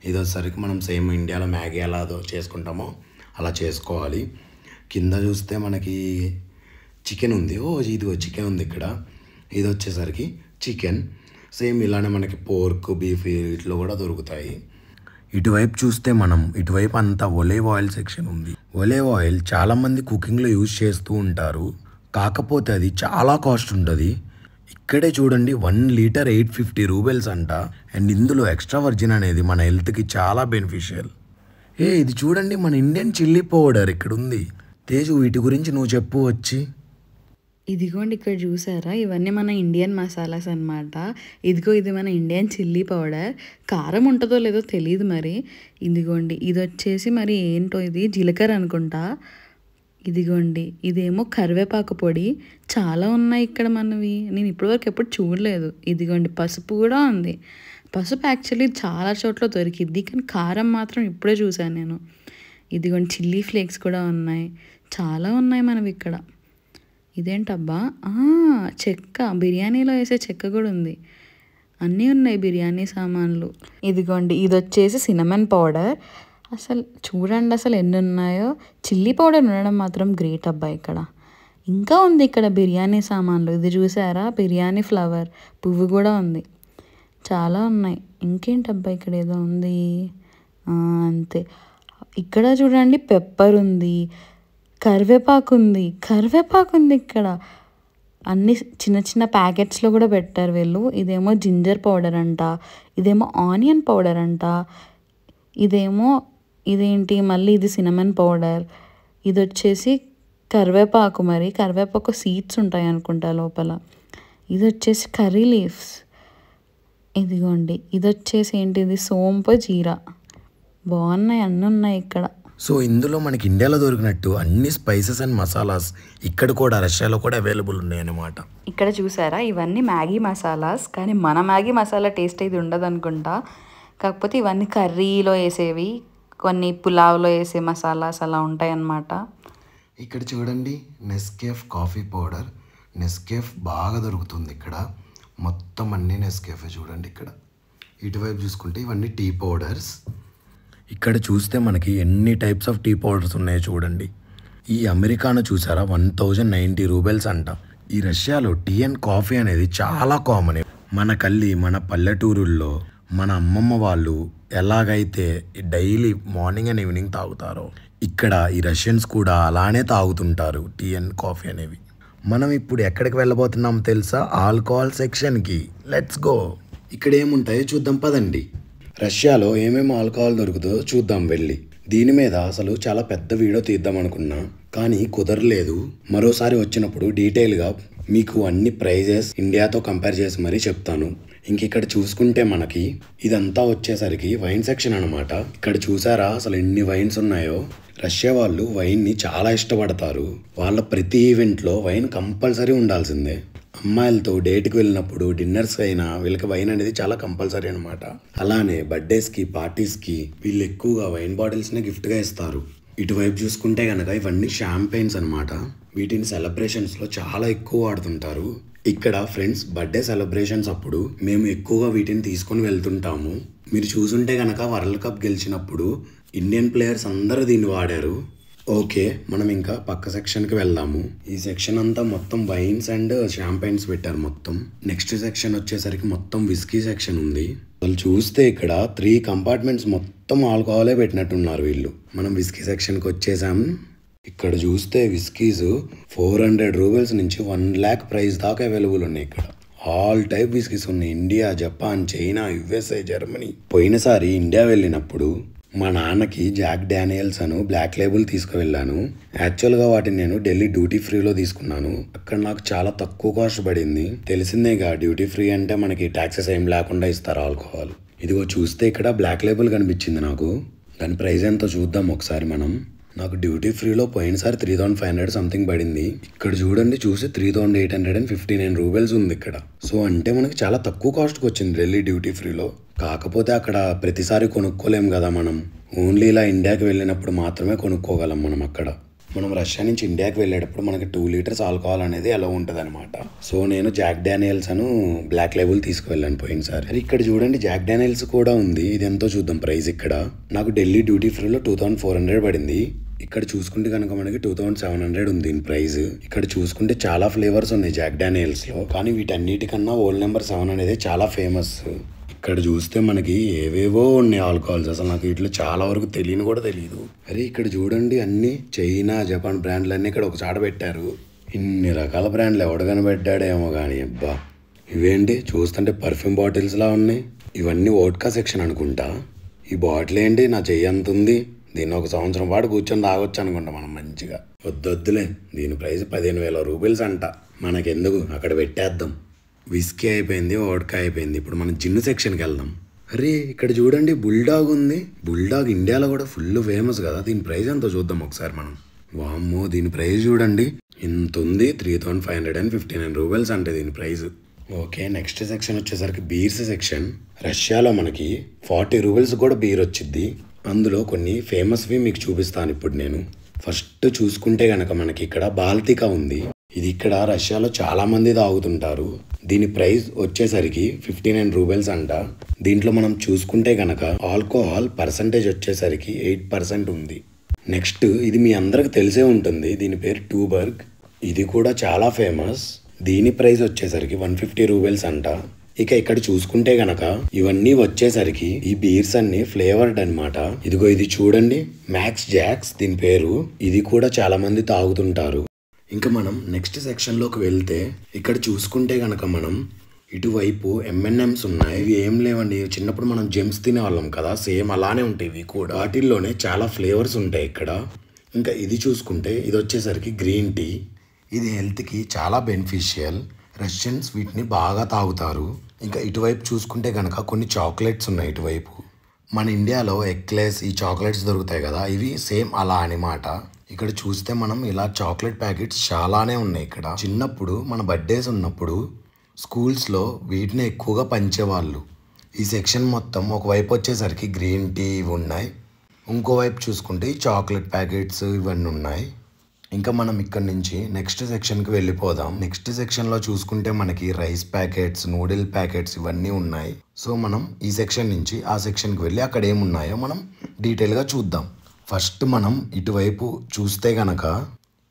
ఇది వచ్చేసరికి మనం సేమ్ ఇండియాలో మ్యాగీ ఎలా చేసుకుంటామో అలా చేసుకోవాలి. కింద చూస్తే మనకి చికెన్ ఉంది. ఇదిగో చికెన్ ఉంది ఇక్కడ. ఇది వచ్చేసరికి చికెన్. సేమ్ ఇలానే మనకి పోర్క్, బీఫ్ వీటిలో కూడా దొరుకుతాయి. ఇటువైపు చూస్తే ఇటువైపు అంతా ఒలివ్ ఆయిల్ సెక్షన్ ఉంది. ఒలివ్ ఆయిల్ చాలామంది కుకింగ్లో యూజ్ చేస్తూ ఉంటారు, కాకపోతే అది చాలా కాస్ట్ ఉంటుంది. ఇక్కడే చూడండి 1 లీటర్ 850 రూపీస్ అంట. అండ్ ఇందులో ఎక్స్ట్రా వర్జిన్ అనేది మన హెల్త్కి చాలా బెనిఫిషియల్. ఇది చూడండి, మన ఇండియన్ చిల్లీ పౌడర్ ఇక్కడ ఉంది. తేజు వీటి గురించి నువ్వు చెప్పు వచ్చి. ఇదిగోండి ఇక్కడ చూసారా, ఇవన్నీ మన ఇండియన్ మసాలాస్ అనమాట. ఇదిగో ఇది మన ఇండియన్ చిల్లీ పౌడర్. కారం ఉంటుందో లేదో తెలియదు మరి. ఇదిగోండి ఇది వచ్చేసి మరి ఏంటో ఇది జీలకర్ర అనుకుంటా. ఇదిగోండి ఇదేమో కరివేపాకు పొడి. చాలా ఉన్నాయి ఇక్కడ మనవి, నేను ఇప్పటివరకు ఎప్పుడు చూడలేదు. ఇదిగోండి పసుపు కూడా ఉంది. పసుపు యాక్చువల్లీ చాలా చోట్ల దొరికిద్ది, కానీ కారం మాత్రం ఇప్పుడే చూసాను నేను. ఇదిగోండి చిల్లీ ఫ్లేక్స్ కూడా ఉన్నాయి, చాలా ఉన్నాయి మనవి ఇక్కడ. ఇదేంటబ్బా, చెక్క, బిర్యానీలో వేసే చెక్క కూడా ఉంది. అన్నీ ఉన్నాయి బిర్యానీ సామాన్లు. ఇదిగోండి ఇది వచ్చేసి సినమన్ పౌడర్. అసలు చూడండి అసలు ఎన్ని ఉన్నాయో. చిల్లీ పౌడర్ ఉండడం మాత్రం గ్రేట్ అబ్బా ఇక్కడ. ఇంకా ఉంది ఇక్కడ బిర్యానీ సామాన్లు. ఇది చూసారా, బిర్యానీ ఫ్లవర్, పువ్వు కూడా ఉంది. చాలా ఉన్నాయి. ఇంకేంటబ్బా ఇక్కడ ఏదో ఉంది, అంతే. ఇక్కడ చూడండి పెప్పర్ ఉంది, కరివేపాకు ఉంది ఇక్కడ. అన్ని చిన్న చిన్న ప్యాకెట్స్లో కూడా పెట్టారు వీళ్ళు. ఇదేమో జింజర్ పౌడర్ అంట, ఇదేమో ఆనియన్ పౌడర్ అంట, ఇదేంటి మళ్ళీ ఇది సినమన్ పౌడర్. ఇది వచ్చేసి కరివేపాకు, మరి కరివేపాకు సీడ్స్ ఉంటాయి అనుకుంటా లోపల. ఇది వచ్చేసి కర్రీ లీవ్స్. ఇదిగోండి ఇది వచ్చేసి ఏంటిది, సోంపు, జీరా. బాగున్నాయి, అన్నీ ఉన్నాయి ఇక్కడ. సో ఇందులో మనకి ఇండియాలో దొరికినట్టు అన్ని స్పైసెస్ అండ్ మసాలాస్ ఇక్కడ కూడా రష్యాలో కూడా అవైలబుల్ ఉన్నాయి అన్నమాట. ఇక్కడ చూసారా, ఇవన్నీ మ్యాగీ మసాలాస్, కానీ మన మ్యాగీ మసాలా టేస్ట్ అయితే ఉండదు అనుకుంటా. కాకపోతే ఇవన్నీ కర్రీలో వేసేవి, కొన్ని పులావ్లో వేసే మసాలాస్ అలా ఉంటాయి అన్నమాట. ఇక్కడ చూడండి నెస్కేఫ్ కాఫీ పౌడర్. నెస్కేఫ్ బాగా దొరుకుతుంది ఇక్కడ. మొత్తం అన్నీ నెస్కేఫే చూడండి ఇక్కడ. ఇటువైపు చూసుకుంటే ఇవన్నీ టీ పౌడర్స్. ఇక్కడ చూస్తే మనకి ఎన్ని టైప్స్ ఆఫ్ టీ పౌడర్స్ ఉన్నాయో చూడండి. ఈ అమెరికాను చూసారా, 1090 రూపీస్ అంట. ఈ రష్యాలో టీ అండ్ కాఫీ అనేది చాలా కామన్. మన పల్లెటూరుల్లో మన అమ్మమ్మ వాళ్ళు ఎలాగైతే డైలీ మార్నింగ్ అండ్ ఈవినింగ్ తాగుతారో ఇక్కడ ఈ రష్యన్స్ కూడా అలానే తాగుతుంటారు టీ అండ్ కాఫీ అనేవి. మనం ఇప్పుడు ఎక్కడికి వెళ్ళబోతున్నాం తెలుసా, ఆల్కహాల్ సెక్షన్కి. Let's go. ఇక్కడ ఏముంటాయో చూద్దాం పదండి. రష్యాలో ఏమేమి ఆల్కహాల్ దొరుకుతుందో చూద్దాం వెళ్ళి. దీని మీద అసలు చాలా పెద్ద వీడియో తీద్దాం అనుకున్నా, కానీ కుదరలేదు. మరోసారి వచ్చినప్పుడు డీటెయిల్గా మీకు అన్ని ప్రైజెస్ ఇండియాతో కంపేర్ చేసి మరీ చెప్తాను. ఇక్కడ చూసుకుంటే మనకి ఇదంతా వచ్చేసరికి వైన్ సెక్షన్ అనమాట. ఇక్కడ చూసారా అసలు ఎన్ని వైన్స్ ఉన్నాయో. రష్యా వాళ్ళు వైన్ని చాలా ఇష్టపడతారు. వాళ్ళ ప్రతి ఈవెంట్లో వైన్ కంపల్సరీ ఉండాల్సిందే. అమ్మాయిలతో డేట్కి వెళ్ళినప్పుడు డిన్నర్స్ అయినా వీళ్ళకి వైన్ అనేది చాలా కంపల్సరీ అనమాట. అలానే బర్త్డేస్కి పార్టీస్కి వీళ్ళు ఎక్కువగా వైన్ బాటిల్స్ని గిఫ్ట్గా ఇస్తారు. ఇటువైపు చూసుకుంటే కనుక ఇవన్నీ షాంపెయిన్స్ అనమాట. వీటిని సెలబ్రేషన్స్లో చాలా ఎక్కువ వాడుతుంటారు. ఇక్కడ ఫ్రెండ్స్ బర్త్డే సెలబ్రేషన్స్ అప్పుడు మేము ఎక్కువగా వీటిని తీసుకొని వెళ్తుంటాము. మీరు చూసుంటే కనుక వరల్డ్ కప్ గెలిచినప్పుడు ఇండియన్ ప్లేయర్స్ అందరూ దీన్ని వాడారు. ఓకే, మనం ఇంకా పక్క సెక్షన్కి వెళ్దాము. ఈ సెక్షన్ అంతా మొత్తం వైన్స్ అండ్ షాంపైన్స్ పెట్టారు మొత్తం. నెక్స్ట్ సెక్షన్ వచ్చేసరికి మొత్తం విస్కీ సెక్షన్ ఉంది. వాళ్ళు చూస్తే ఇక్కడ 3 కంపార్ట్మెంట్స్ మొత్తం ఆల్కహాలే పెట్టినట్టున్నారు వీళ్ళు. మనం విస్కీ సెక్షన్కి వచ్చేసాము. ఇక్కడ చూస్తే విస్కీస్ 400 రూపీస్ నుంచి 1 lakh ప్రైస్ దాకా అవైలబుల్ ఉన్నాయి. ఇక్కడ ఆల్ టైప్ విస్కీస్ ఉన్నాయి. India, Japan, China, USA, Germany. పోయినసారి ఇండియా వెళ్ళినప్పుడు మా నాన్నకి జాక్ డానియల్స్ అను బ్లాక్ లేబుల్ తీసుకువెళ్ళాను. యాక్చువల్గా వాటిని నేను ఢిల్లీ డ్యూటీ ఫ్రీలో తీసుకున్నాను. అక్కడ నాకు చాలా తక్కువ కాస్ట్ పడింది. తెలిసిందేగా డ్యూటీ ఫ్రీ అంటే మనకి ట్యాక్సెస్ ఏం లేకుండా ఇస్తారు ఆల్కహాల్. ఇదిగో చూస్తే ఇక్కడ బ్లాక్ లేబుల్ కనిపించింది నాకు. దాని ప్రైస్ ఎంతో చూద్దాం ఒకసారి మనం. నాకు డ్యూటీ ఫ్రీలో పోయినసారి 3500 సంథింగ్ పడింది. ఇక్కడ చూడండి, చూసి 3859 రూపీస్ ఉంది ఇక్కడ. సో అంటే మనకి చాలా తక్కువ కాస్ట్కి వచ్చింది ఢిల్లీ డ్యూటీ ఫ్రీలో. కాకపోతే అక్కడ ప్రతిసారి కొనుక్కోలేం కదా మనం. ఓన్లీ ఇలా ఇండియాకి వెళ్ళినప్పుడు మాత్రమే కొనుక్కోగలం మనం అక్కడ. మనం రష్యా నుంచి ఇండియాకి వెళ్ళేటప్పుడు మనకి 2 లీటర్స్ ఆల్కహాల్ అనేది అలా ఉంటుంది అనమాట. సో నేను జాక్ డానియల్స్ అను బ్లాక్ లేబుల్ తీసుకువెళ్ళాను పోయినసారి. ఇక్కడ చూడండి జాక్ డానియల్స్ కూడా ఉంది. ఇది ఎంతో చూద్దాం ప్రైస్. ఇక్కడ నాకు ఢిల్లీ డ్యూటీ ఫ్రీలో 2400 పడింది. ఇక్కడ చూసుకుంటే కనుక మనకి 2700 ఉంది దీని ప్రైస్. ఇక్కడ చూసుకుంటే చాలా ఫ్లేవర్స్ ఉన్నాయి జాక్ డానియల్స్ లో, కానీ వీటన్నిటికన్నా ఓల్డ్ నెంబర్ 7 అనేది చాలా ఫేమస్. ఇక్కడ చూస్తే మనకి ఏవేవో ఉన్నాయి ఆల్కహాల్స్. అసలు నాకు వీటిలో చాలా వరకు తెలియని కూడా తెలియదు. అరే ఇక్కడ చూడండి, అన్ని చైనా, జపాన్ బ్రాండ్లు అన్నీ ఇక్కడ ఒక చాట పెట్టారు. ఇన్ని రకాల బ్రాండ్లు ఎవడు కనిపెట్టాడేమో కానీ. అబ్బా, ఇవేంటి చూస్తుంటే పర్ఫ్యూమ్ బాటిల్స్ లా ఉన్నాయి. ఇవన్నీ వోడ్కా సెక్షన్ అనుకుంటా. ఈ బాటిల్ ఏంటి నా చెయ్యి అంత ఉంది. దీన్ని ఒక సంవత్సరం పాటు కూర్చొని తాగొచ్చు అనుకుంటా మనం మంచిగా. వద్దొద్దులే, దీని ప్రైస్ 15,000 రూపాయలు అంట. మనకెందుకు, అక్కడ పెట్టేద్దాం. విస్కీ అయిపోయింది, వోడ్కా అయిపోయింది. ఇప్పుడు మనం జిన్ సెక్షన్కి వెళ్దాం. అరే ఇక్కడ చూడండి బుల్డాగ్ ఉంది. బుల్డాగ్ ఇండియాలో కూడా ఫుల్ ఫేమస్ కదా. దీని ప్రైస్ ఎంతో చూద్దాం ఒకసారి మనం. వామ్మో, దీని ప్రైస్ చూడండి ఇంత ఉంది. 3559 రూపీస్ అంటే దీని ప్రైస్. ఓకే, నెక్స్ట్ సెక్షన్ వచ్చేసరికి బీర్స్ సెక్షన్. రష్యాలో మనకి 40 రూపీస్ కూడా బీర్ వచ్చింది. అందులో కొన్ని ఫేమస్వి మీకు చూపిస్తాను ఇప్పుడు నేను. ఫస్ట్ చూసుకుంటే కనుక మనకి ఇక్కడ బాల్టికా ఉంది. ఇది ఇక్కడ రష్యాలో చాలా మంది తాగుతుంటారు. దీని ప్రైస్ వచ్చేసరికి 59 రూపీస్ అంట. దీంట్లో మనం చూసుకుంటే కనుక ఆల్కహాల్ పర్సంటేజ్ వచ్చేసరికి 8% ఉంది. నెక్స్ట్ ఇది మీ అందరికి తెలిసే ఉంటుంది, దీని పేరు టూబర్గ్. ఇది కూడా చాలా ఫేమస్. దీని ప్రైస్ వచ్చేసరికి 150 రూపీస్ అంట. ఇక ఇక్కడ చూసుకుంటే గనక ఇవన్నీ వచ్చేసరికి ఈ బీర్స్ అన్ని ఫ్లేవర్డ్ అనమాట. ఇదిగో ఇది చూడండి, మ్యాక్స్ జాక్స్ దీని పేరు. ఇది కూడా చాలా మంది తాగుతుంటారు. ఇంకా మనం నెక్స్ట్ సెక్షన్లోకి వెళ్తే ఇక్కడ చూసుకుంటే గనక మనం ఇటువైపు M&M's ఉన్నాయి. ఇవి ఏం లేవండి, చిన్నప్పుడు మనం జెమ్స్ తినేవాళ్ళం కదా, సేమ్ అలానే ఉంటాయి ఇవి కూడా. వాటిల్లోనే చాలా ఫ్లేవర్స్ ఉంటాయి ఇక్కడ. ఇంకా ఇది చూసుకుంటే ఇది వచ్చేసరికి గ్రీన్ టీ. ఇది హెల్త్కి చాలా బెనిఫిషియల్. రష్యన్స్ వీటిని బాగా తాగుతారు. ఇంకా ఇటువైపు చూసుకుంటే కనుక కొన్ని చాక్లెట్స్ ఉన్నాయి ఇటువైపు. మన ఇండియాలో ఎక్లెస్ ఈ చాక్లెట్స్ దొరుకుతాయి కదా, ఇవి సేమ్ అలా అనమాట. ఇక్కడ చూస్తే మనం ఇలా చాక్లెట్ ప్యాకెట్స్ చాలానే ఉన్నాయి ఇక్కడ. చిన్నప్పుడు మన బర్త్డేస్ ఉన్నప్పుడు స్కూల్స్లో వీటిని ఎక్కువగా పంచేవాళ్ళు. ఈ సెక్షన్ మొత్తం ఒకవైపు వచ్చేసరికి గ్రీన్ టీ ఇవి ఉన్నాయి, ఇంకోవైపు చూసుకుంటే ఈ చాక్లెట్ ప్యాకెట్స్ ఇవన్నీ ఉన్నాయి. ఇంకా మనం ఇక్కడ నుంచి నెక్స్ట్ సెక్షన్కి వెళ్ళిపోదాం. నెక్స్ట్ సెక్షన్లో చూసుకుంటే మనకి రైస్ ప్యాకెట్స్, నూడిల్ ప్యాకెట్స్ ఇవన్నీ ఉన్నాయి. సో మనం ఈ సెక్షన్ నుంచి ఆ సెక్షన్కి వెళ్ళి అక్కడ ఏమున్నాయో మనం డీటెయిల్గా చూద్దాం. ఫస్ట్ మనం ఇటువైపు చూస్తే గనక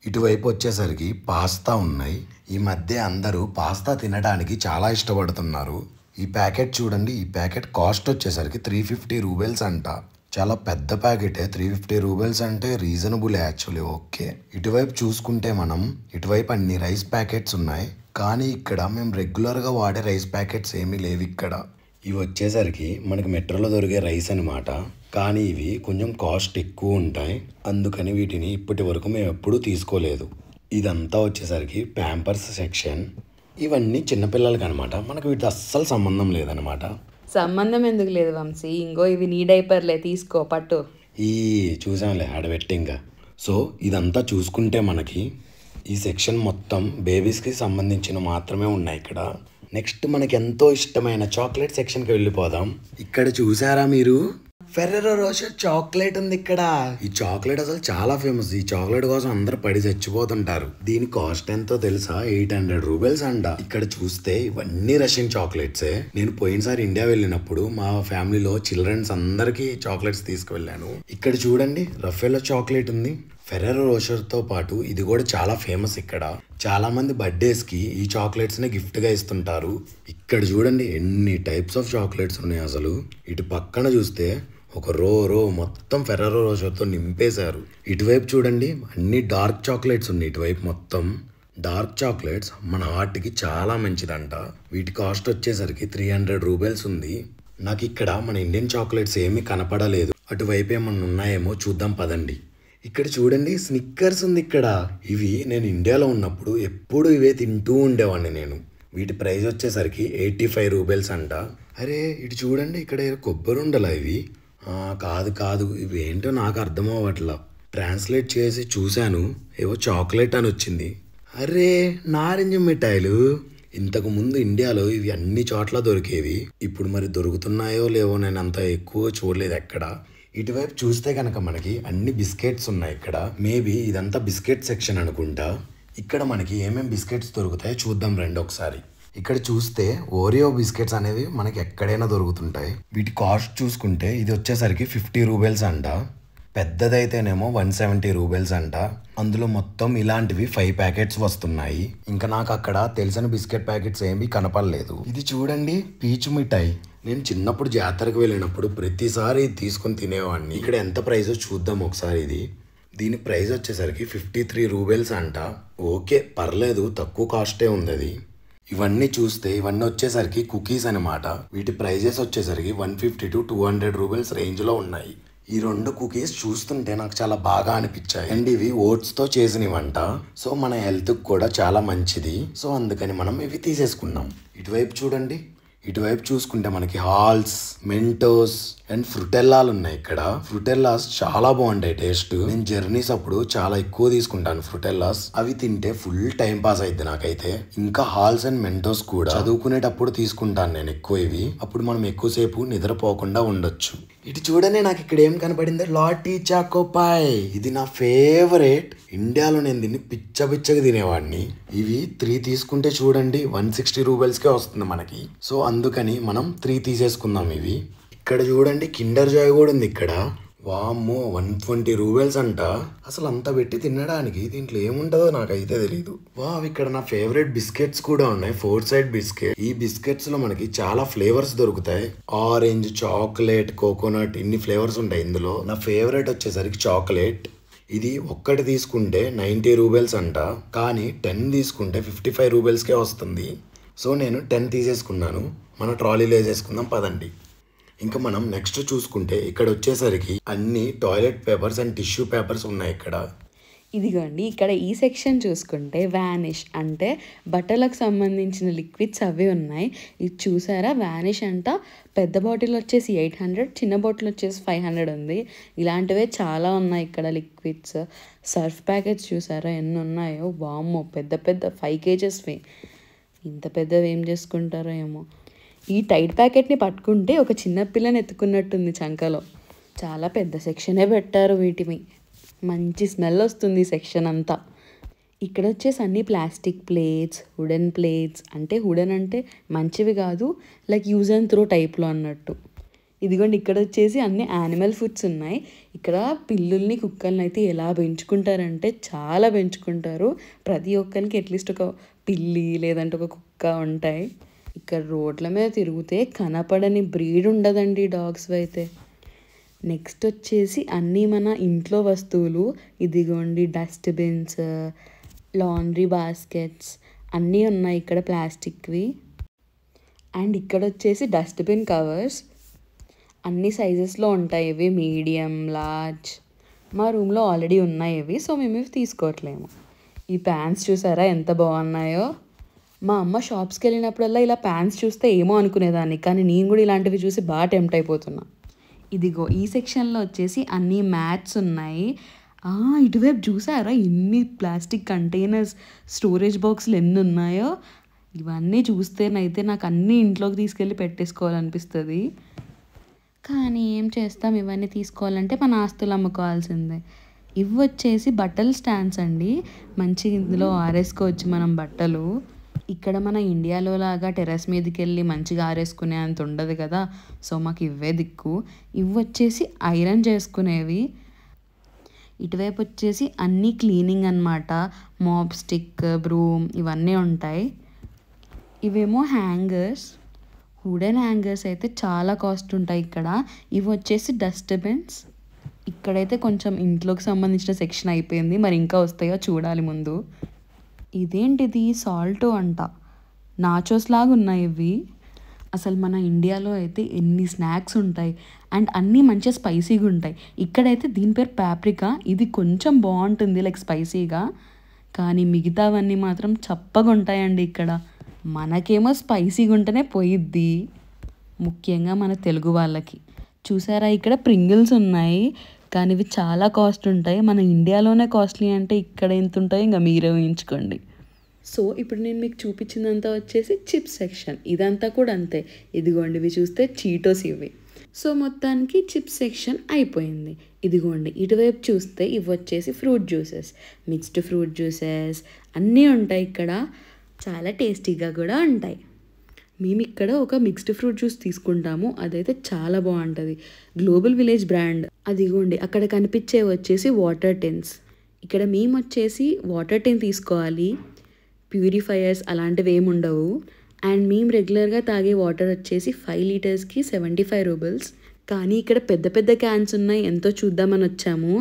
ఇటువైపు వచ్చేసరికి పాస్తా ఉన్నాయి. ఈ మధ్య అందరూ పాస్తా తినడానికి చాలా ఇష్టపడుతున్నారు. ఈ ప్యాకెట్ చూడండి, ఈ ప్యాకెట్ కాస్ట్ వచ్చేసరికి 350 రూపీస్ అంట. చాలా పెద్ద ప్యాకెటే. 350 రూపీస్ అంటే రీజనబుల్ యాక్చువల్లీ. ఓకే, ఇటువైపు చూసుకుంటే మనం ఇటువైపు అన్ని రైస్ ప్యాకెట్స్ ఉన్నాయి. కానీ ఇక్కడ మేము రెగ్యులర్గా వాడే రైస్ ప్యాకెట్స్ ఏమీ లేవు ఇక్కడ. ఇవి వచ్చేసరికి మనకి మెట్రోలో దొరికే రైస్ అనమాట. కానీ ఇవి కొంచెం కాస్ట్ ఎక్కువ ఉంటాయి, అందుకని వీటిని ఇప్పటి వరకు మేము ఎప్పుడూ తీసుకోలేదు. ఇదంతా వచ్చేసరికి ప్యాంపర్స్ సెక్షన్. ఇవన్నీ చిన్నపిల్లలకి అనమాట. మనకు వీటితో అస్సలు సంబంధం లేదనమాట. సంబంధం ఎందుకు లేదు వంశీ, ఇంగో ఇవి నీ డైపర్లే, తీసుకో పట్టు. ఈ చూసాంలే ఆడబెట్టి ఇంకా. సో ఇదంతా చూసుకుంటే మనకి ఈ సెక్షన్ మొత్తం బేబీస్కి సంబంధించిన మాత్రమే ఉన్నాయి ఇక్కడ. నెక్స్ట్ మనకి ఎంతో ఇష్టమైన చాక్లెట్ సెక్షన్కి వెళ్ళిపోదాం. ఇక్కడ చూసారా మీరు, ఫెర్రెరో రోషర్ చాక్లెట్ ఉంది ఇక్కడ. ఈ చాక్లెట్ అసలు చాలా ఫేమస్. ఈ చాక్లెట్ కోసం అందరు పడి చచ్చిపోతుంటారు. దీని కాస్ట్ ఎంతో తెలుసా? 800 రూపీస్ అంట. ఇక్కడ చూస్తే ఇవన్నీ రష్యన్ చాక్లెట్సే. నేను పోయినసారి ఇండియా వెళ్ళినప్పుడు మా ఫ్యామిలీలో చిల్డ్రన్స్ అందరికి చాక్లెట్స్ తీసుకువెళ్ళాను. ఇక్కడ చూడండి, రఫెల్లో చాక్లెట్ ఉంది. ఫెర్రెరో రోషర్తో పాటు ఇది కూడా చాలా ఫేమస్ ఇక్కడ. చాలా మంది బర్త్డేస్కి ఈ చాక్లెట్స్ని గిఫ్ట్గా ఇస్తుంటారు. ఇక్కడ చూడండి ఎన్ని టైప్స్ ఆఫ్ చాక్లెట్స్ ఉన్నాయి అసలు. ఇటు పక్కన చూస్తే ఒక రో మొత్తం ఫెర్రెరో రోషర్తో నింపేశారు. ఇటువైపు చూడండి అన్ని డార్క్ చాక్లెట్స్ ఉన్నాయి. ఇటువైపు మొత్తం డార్క్ చాక్లెట్స్ మన హార్ట్కి చాలా మంచిదంట. వీటి కాస్ట్ వచ్చేసరికి 300 రూపీస్ ఉంది. నాకు ఇక్కడ మన ఇండియన్ చాక్లెట్స్ ఏమీ కనపడలేదు. అటువైపు ఏమన్నా ఉన్నాయేమో చూద్దాం పదండి. ఇక్కడ చూడండి స్నిక్కర్స్ ఉంది ఇక్కడ. ఇవి నేను ఇండియాలో ఉన్నప్పుడు ఎప్పుడు ఇవే తింటూ ఉండేవాడిని నేను. వీటి ప్రైస్ వచ్చేసరికి 85 రూపీస్ అంట. అరే ఇటు చూడండి, ఇక్కడ కొబ్బరి ఉండలా ఇవి? కాదు ఇవి ఏంటో నాకు అర్థం అవ్వట్లా. ట్రాన్స్లేట్ చేసి చూశాను, ఏవో చాక్లెట్ అని వచ్చింది. అరే నారింజ మిఠాయిలు. ఇంతకు ముందు ఇండియాలో ఇవి అన్ని చోట్ల దొరికేవి. ఇప్పుడు మరి దొరుకుతున్నాయో లేవో నేను అంత ఎక్కువ చూడలేదు ఎక్కడ. ఇటువైపు చూస్తే కనుక మనకి అన్ని బిస్కెట్స్ ఉన్నాయి ఇక్కడ. మేబీ ఇదంతా బిస్కెట్ సెక్షన్ అనుకుంటా. ఇక్కడ మనకి ఏమేమి బిస్కెట్స్ దొరుకుతాయో చూద్దాం రండి ఒకసారి. ఇక్కడ చూస్తే ఓరియో బిస్కెట్స్ అనేవి మనకి ఎక్కడైనా దొరుకుతుంటాయి. వీటి కాస్ట్ చూసుకుంటే ఇది వచ్చేసరికి 50 రూపీస్ అంట. పెద్దదైతేనేమో 170 రూపీస్ అంట. అందులో మొత్తం ఇలాంటివి 5 ప్యాకెట్స్ వస్తున్నాయి. ఇంకా నాకు అక్కడ తెలిసిన బిస్కెట్ ప్యాకెట్స్ ఏమీ కనపడలేదు. ఇది చూడండి పీచు మిఠాయి. నేను చిన్నప్పుడు జాతరకు వెళ్ళినప్పుడు ప్రతిసారి తీసుకొని తినేవాడిని. ఇక్కడ ఎంత ప్రైజో చూద్దాం ఒకసారి. దీని ప్రైస్ వచ్చేసరికి 53 రూపీస్ అంట. ఓకే పర్లేదు, తక్కువ కాస్టే ఉంది అది. ఇవన్నీ చూస్తే ఇవన్నీ వచ్చేసరికి కుకీస్ అనమాట. వీటి ప్రైజెస్ వచ్చేసరికి 150 to 200 రూపీస్ రేంజ్లో ఉన్నాయి. ఈ 2 కుకీస్ చూస్తుంటే నాకు చాలా బాగా అనిపించాయి. అండ్ ఇవి ఓట్స్తో చేసినవంట. సో మన హెల్త్కి కూడా చాలా మంచిది. సో అందుకని మనం ఇవి తీసేసుకున్నాం. ఇటువైపు చూడండి, ఇటువైపు చూసుకుంటే మనకి హాల్స్, మెంటోస్ అండ్ ఫ్రుటెల్లాలు ఉన్నాయి ఇక్కడ. ఫ్రుటెల్లాస్ చాలా బాగుంటాయి టేస్ట్. నేను జర్నీస్ అప్పుడు చాలా ఎక్కువ తీసుకుంటాను ఫ్రుటెల్లాస్. అవి తింటే ఫుల్ టైం పాస్ అయింది నాకైతే. ఇంకా హాల్స్ అండ్ మెంటోస్ కూడా చదువుకునేటప్పుడు తీసుకుంటాను నేను ఎక్కువ ఇవి. అప్పుడు మనం ఎక్కువసేపు నిద్రపోకుండా ఉండొచ్చు. ఇటు చూడనే నాకు ఇక్కడ ఏం కనపడింది, లాటీ చాకోపాయ్. ఇది నా ఫేవరెట్. ఇండియాలో నేను దీన్ని పిచ్చగా తినేవాడిని. ఇవి 3 తీసుకుంటే చూడండి 160 రూపీస్కే వస్తుంది మనకి. సో అందుకని మనం 3 తీసేసుకుందాం ఇవి. ఇక్కడ చూడండి కిండర్ జాయ్ కూడా ఉంది ఇక్కడ. వామ్మో 120 రూపీస్ అంట. అసలు అంత పెట్టి తినడానికి దీంట్లో ఏముంటుందో నాకైతే తెలీదు. ఇక్కడ నా ఫేవరెట్ బిస్కెట్స్ కూడా ఉన్నాయి, 4 సైడ్ బిస్కెట్. ఈ బిస్కెట్స్ లో మనకి చాలా ఫ్లేవర్స్ దొరుకుతాయి. ఆరెంజ్, చాక్లెట్, కోకోనట్, ఇన్ని ఫ్లేవర్స్ ఉంటాయి ఇందులో. నా ఫేవరెట్ వచ్చేసరికి చాక్లెట్. ఇది ఒక్కటి తీసుకుంటే 90 రూపీస్ అంట. కానీ 10 తీసుకుంటే 55 రూపీస్కే వస్తుంది. సో నేను 10 తీసేసుకున్నాను. మన ట్రాలీలో వేసేసుకుందాం పదండి. ఇంకా మనం నెక్స్ట్ చూసుకుంటే ఇక్కడ వచ్చేసరికి అన్ని toilet papers and tissue papers ఉన్నాయి ఇక్కడ. ఇదిగోండి ఇక్కడ ఈ సెక్షన్ చూసుకుంటే వానిష్ అంటే బట్టలకు సంబంధించిన లిక్విడ్స్ అవి ఉన్నాయి. ఇది చూసారా, వానిష్ అంట. పెద్ద బాటిల్ వచ్చేసి 800, చిన్న బాటిల్ వచ్చేసి 500 ఉంది. ఇలాంటివే చాలా ఉన్నాయి ఇక్కడ లిక్విడ్స్. సర్ఫ్ ప్యాకెట్స్ చూసారా ఎన్ని ఉన్నాయో. వామ్మో పెద్ద 5 kgsవి. ఇంత పెద్దవి ఏం చేసుకుంటారో ఏమో. ఈ టైట్ ప్యాకెట్ని పట్టుకుంటే ఒక చిన్న పిల్లని ఎత్తుకున్నట్టుంది చంకలో. చాలా పెద్ద సెక్షనే పెట్టారు వీటిని. మంచి స్మెల్ వస్తుంది సెక్షన్ అంతా. ఇక్కడ వచ్చేసి అన్ని ప్లాస్టిక్ ప్లేట్స్, వుడెన్ ప్లేట్స్. అంటే వుడెన్ అంటే మంచివి కాదు, లైక్ యూజ్ అండ్ త్రో టైప్లో అన్నట్టు. ఇదిగోండి ఇక్కడ వచ్చేసి అన్ని యానిమల్ ఫుడ్స్ ఉన్నాయి. ఇక్కడ పిల్లుల్ని, కుక్కల్ని అయితే ఎలా పెంచుకుంటారంటే చాలా పెంచుకుంటారు. ప్రతి ఒక్కరికి అట్లీస్ట్ ఒక పిల్లి లేదంటే ఒక కుక్క ఉంటాయి. ఇక్కడ రోడ్ల మీద తిరిగితే కనపడని బ్రీడ్ ఉండదండి డాగ్స్ అయితే. నెక్స్ట్ వచ్చేసి అన్నీ మన ఇంట్లో వస్తువులు. ఇదిగోండి డస్ట్బిన్స్, లాండ్రీ బాస్కెట్స్ అన్నీ ఉన్నాయి ఇక్కడ ప్లాస్టిక్వి. అండ్ ఇక్కడ వచ్చేసి డస్ట్బిన్ కవర్స్ అన్ని సైజెస్లో ఉంటాయి. ఇవి మీడియం, లార్జ్. మా రూమ్లో ఆల్రెడీ ఉన్నాయి ఇవి, సో మేము ఇవి తీసుకోవట్లేము. ఈ ప్యాంట్స్ చూసారా ఎంత బాగున్నాయో. మా అమ్మ షాప్స్కి వెళ్ళినప్పుడల్లా ఇలా ప్యాంట్స్ చూస్తే ఏమో అనుకునేదాన్ని, కానీ నేను కూడా ఇలాంటివి చూసి బాగా టెంప్ట్ అయిపోతున్నా. ఇదిగో ఈ సెక్షన్లో వచ్చేసి అన్ని మ్యాట్స్ ఉన్నాయి. ఇటువైపు చూసారా ఎన్ని ప్లాస్టిక్ కంటైనర్స్, స్టోరేజ్ బాక్సులు ఎన్ని ఉన్నాయో. ఇవన్నీ చూస్తేనైతే నాకు అన్నీ ఇంట్లోకి తీసుకెళ్ళి పెట్టేసుకోవాలనిపిస్తుంది. కానీ ఏం చేస్తాం, ఇవన్నీ తీసుకోవాలంటే మన ఆస్తులు అమ్ముకోవాల్సిందే. ఇవి వచ్చేసి బట్టల స్టాండ్స్ అండి. మంచి ఇందులో ఆరేసుకోవచ్చు మనం బట్టలు. ఇక్కడ మన ఇండియాలో లాగా టెర్రస్ మీదకి వెళ్ళి మంచిగా ఆరేసుకునే అంత ఉండదు కదా. సో మాకు ఇవే దిక్కు. ఇవి వచ్చేసి ఐరన్ చేసుకునేవి. ఇటువైపు వచ్చేసి అన్నీ క్లీనింగ్ అన్నమాట. మాప్ స్టిక్, బ్రూమ్ ఇవన్నీ ఉంటాయి. ఇవేమో హ్యాంగర్స్. వుడెన్ హ్యాంగర్స్ అయితే చాలా కాస్ట్ ఉంటాయి ఇక్కడ. ఇవి వచ్చేసి డస్ట్బిన్స్. ఇక్కడైతే కొంచెం ఇంట్లోకి సంబంధించిన సెక్షన్ అయిపోయింది, మరి ఇంకా వస్తాయో చూడాలి ముందు. ఇదేంటిది, సాల్టో అంట. నాచోస్ లాగా ఉన్నాయి ఇవి. అసలు మన ఇండియాలో అయితే ఎన్ని స్నాక్స్ ఉంటాయి అండ్ అన్నీ మంచిగా స్పైసీగా ఉంటాయి. ఇక్కడైతే దీని పేరు పాప్రికా. ఇది కొంచెం బాగుంటుంది లైక్ స్పైసీగా, కానీ మిగతావన్నీ మాత్రం చప్పగా ఉంటాయండి ఇక్కడ. మనకేమో స్పైసీగా ఉంటేనే పోయిద్ది, ముఖ్యంగా మన తెలుగు వాళ్ళకి. చూసారా ఇక్కడ ప్రింగిల్స్ ఉన్నాయి, కానీ ఇవి చాలా కాస్ట్ ఉంటాయి. మన ఇండియాలోనే కాస్ట్లీ అంటే ఇక్కడ ఎంత ఉంటాయో ఇంకా మీరే ఊహించుకోండి. సో ఇప్పుడు నేను మీకు చూపించిందంతా వచ్చేసి చిప్స్ సెక్షన్. ఇదంతా కూడా అంతే. ఇదిగోండి ఇవి చూస్తే చీటోస్ ఇవి. సో మొత్తానికి చిప్స్ సెక్షన్ అయిపోయింది. ఇదిగోండి ఇటువైపు చూస్తే ఇవి వచ్చేసి fruit juices, mixed fruit juices అన్నీ ఉంటాయి ఇక్కడ. చాలా టేస్టీగా కూడా ఉంటాయి. మేము ఇక్కడ ఒక మిక్స్డ్ ఫ్రూట్ జ్యూస్ తీసుకుంటాము, అదైతే చాలా బాగుంటుంది. Global village brand. అదిగోండి అక్కడ కనిపించే వచ్చేసి వాటర్ టెన్స్. ఇక్కడ మేము వచ్చేసి వాటర్ టెన్ తీసుకోవాలి, ప్యూరిఫైయర్స్ అలాంటివి ఏమి ఉండవు. అండ్ మేము రెగ్యులర్గా తాగే వాటర్ వచ్చేసి 5 లీటర్స్కి 75 రూబల్స్. కానీ ఇక్కడ పెద్ద పెద్ద క్యాన్స్ ఉన్నాయి, ఎంతో చూద్దామని వచ్చాము.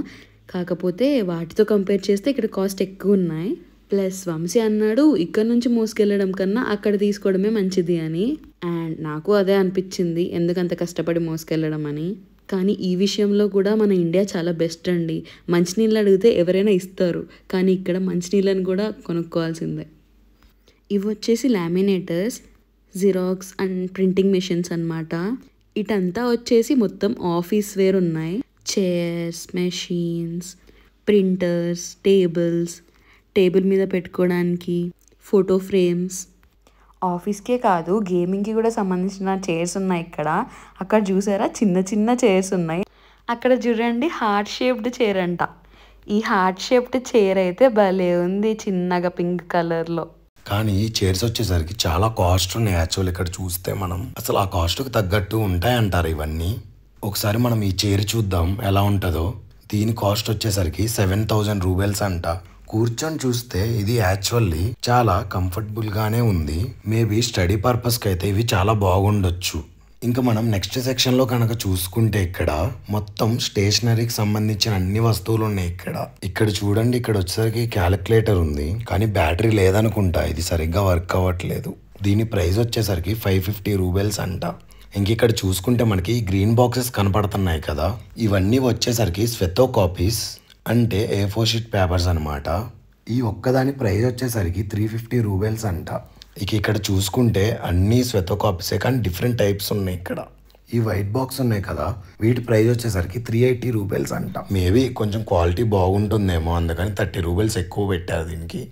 కాకపోతే వాటితో కంపేర్ చేస్తే ఇక్కడ కాస్ట్ ఎక్కువ ఉన్నాయి. ప్లస్ వంశీ అన్నాడు ఇక్కడ నుంచి మోసుకెళ్ళడం కన్నా అక్కడ తీసుకోవడమే మంచిది అని. అండ్ నాకు అదే అనిపించింది, ఎందుకంత కష్టపడి మోసుకెళ్ళడం అని. కానీ ఈ విషయంలో కూడా మన ఇండియా చాలా బెస్ట్ అండి. మంచినీళ్ళు అడిగితే ఎవరైనా ఇస్తారు, కానీ ఇక్కడ మంచినీళ్ళని కూడా కొనుక్కోవాల్సిందే. ఇవి వచ్చేసి లామినేటర్స్, జిరాక్స్ అండ్ ప్రింటింగ్ మెషిన్స్ అన్నమాట. ఇటంతా వచ్చేసి మొత్తం ఆఫీస్ వేర్ ఉన్నాయి. చైర్స్, మెషిన్స్, ప్రింటర్స్, టేబుల్ మీద పెట్టుకోవడానికి, ఫోటో ఫ్రేమ్స్. ఆఫీస్కే కాదు గేమింగ్కి కూడా సంబంధించిన చైర్స్ ఉన్నాయి ఇక్కడ. అక్కడ చూసారా చిన్న చిన్న చైర్స్ ఉన్నాయి. అక్కడ చూడండి హార్ట్ షేప్డ్ చైర్ అంట. ఈ హార్ట్ షేప్డ్ చైర్ అయితే భలే ఉంది, చిన్నగా పింక్ కలర్లో. కానీ ఈ చైర్స్ వచ్చేసరికి చాలా కాస్ట్ ఉన్నాయి. యాక్చువల్ ఇక్కడ చూస్తే మనం అసలు ఆ కాస్ట్కి తగ్గట్టు ఉంటాయంటారు ఇవన్నీ. ఒకసారి మనం ఈ చైర్ చూద్దాం ఎలా ఉంటుందో. దీని కాస్ట్ వచ్చేసరికి 7000 రూబెల్స్ అంట. కూర్చొని చూస్తే ఇది యాక్చువల్లీ చాలా కంఫర్టబుల్ గానే ఉంది. మేబీ స్టడీ పర్పస్ కి అయితే ఇవి చాలా బాగుండొచ్చు. ఇంకా మనం నెక్స్ట్ సెక్షన్ లో కనుక చూసుకుంటే ఇక్కడ మొత్తం స్టేషనరీకి సంబంధించిన అన్ని వస్తువులు ఉన్నాయి. ఇక్కడ చూడండి, ఇక్కడ వచ్చేసరికి క్యాలిక్యులేటర్ ఉంది, కానీ బ్యాటరీ లేదనుకుంటా, ఇది సరిగ్గా వర్క్ అవ్వట్లేదు. దీని ప్రైస్ వచ్చేసరికి 550 రూబెల్స్ అంట. ఇంకిక్కడ చూసుకుంటే మనకి గ్రీన్ బాక్సెస్ కనపడుతున్నాయి కదా, ఇవన్నీ వచ్చేసరికి స్వెతో కాపీస్, అంటే A4 షీట్ పేపర్స్ అనమాట. ఈ ఒక్కదాని ప్రైస్ వచ్చేసరికి 350 రూబెల్స్ అంట. ఇక్కడ చూసుకుంటే అన్ని స్వెతో కాపీసే, కానీ డిఫరెంట్ టైప్స్ ఉన్నాయి. ఇక్కడ ఈ వైట్ బాక్స్ ఉన్నాయి కదా, వీటి ప్రైస్ వచ్చేసరికి 380 రూబెల్స్ అంట. మేబీ కొంచెం క్వాలిటీ బాగుంటుందేమో, అందుకని 30 రూబెల్స్ ఎక్కువ పెట్టారు దీనికి.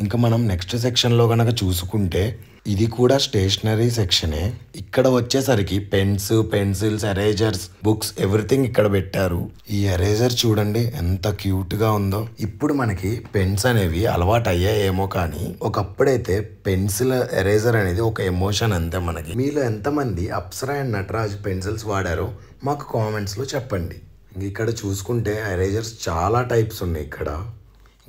ఇంకా మనం నెక్స్ట్ సెక్షన్లో కనుక చూసుకుంటే ఇది కూడా స్టేషనరీ సెక్షనే. ఇక్కడ వచ్చేసరికి pens, pencils, erasers, books everything ఇక్కడ పెట్టారు. ఈ ఎరేజర్ చూడండి ఎంత క్యూట్ గా ఉందో. ఇప్పుడు మనకి పెన్స్ అనేవి అలవాటు అయ్యాయేమో, కానీ ఒకప్పుడైతే పెన్సిల్, ఎరేజర్ అనేది ఒక ఎమోషన్ అంతే మనకి. మీలో ఎంతమంది అప్సరా అండ్ నటరాజ్ పెన్సిల్స్ వాడారో మాకు కామెంట్స్ లో చెప్పండి. ఇక్కడ చూసుకుంటే ఎరేజర్స్ చాలా టైప్స్ ఉన్నాయి ఇక్కడ.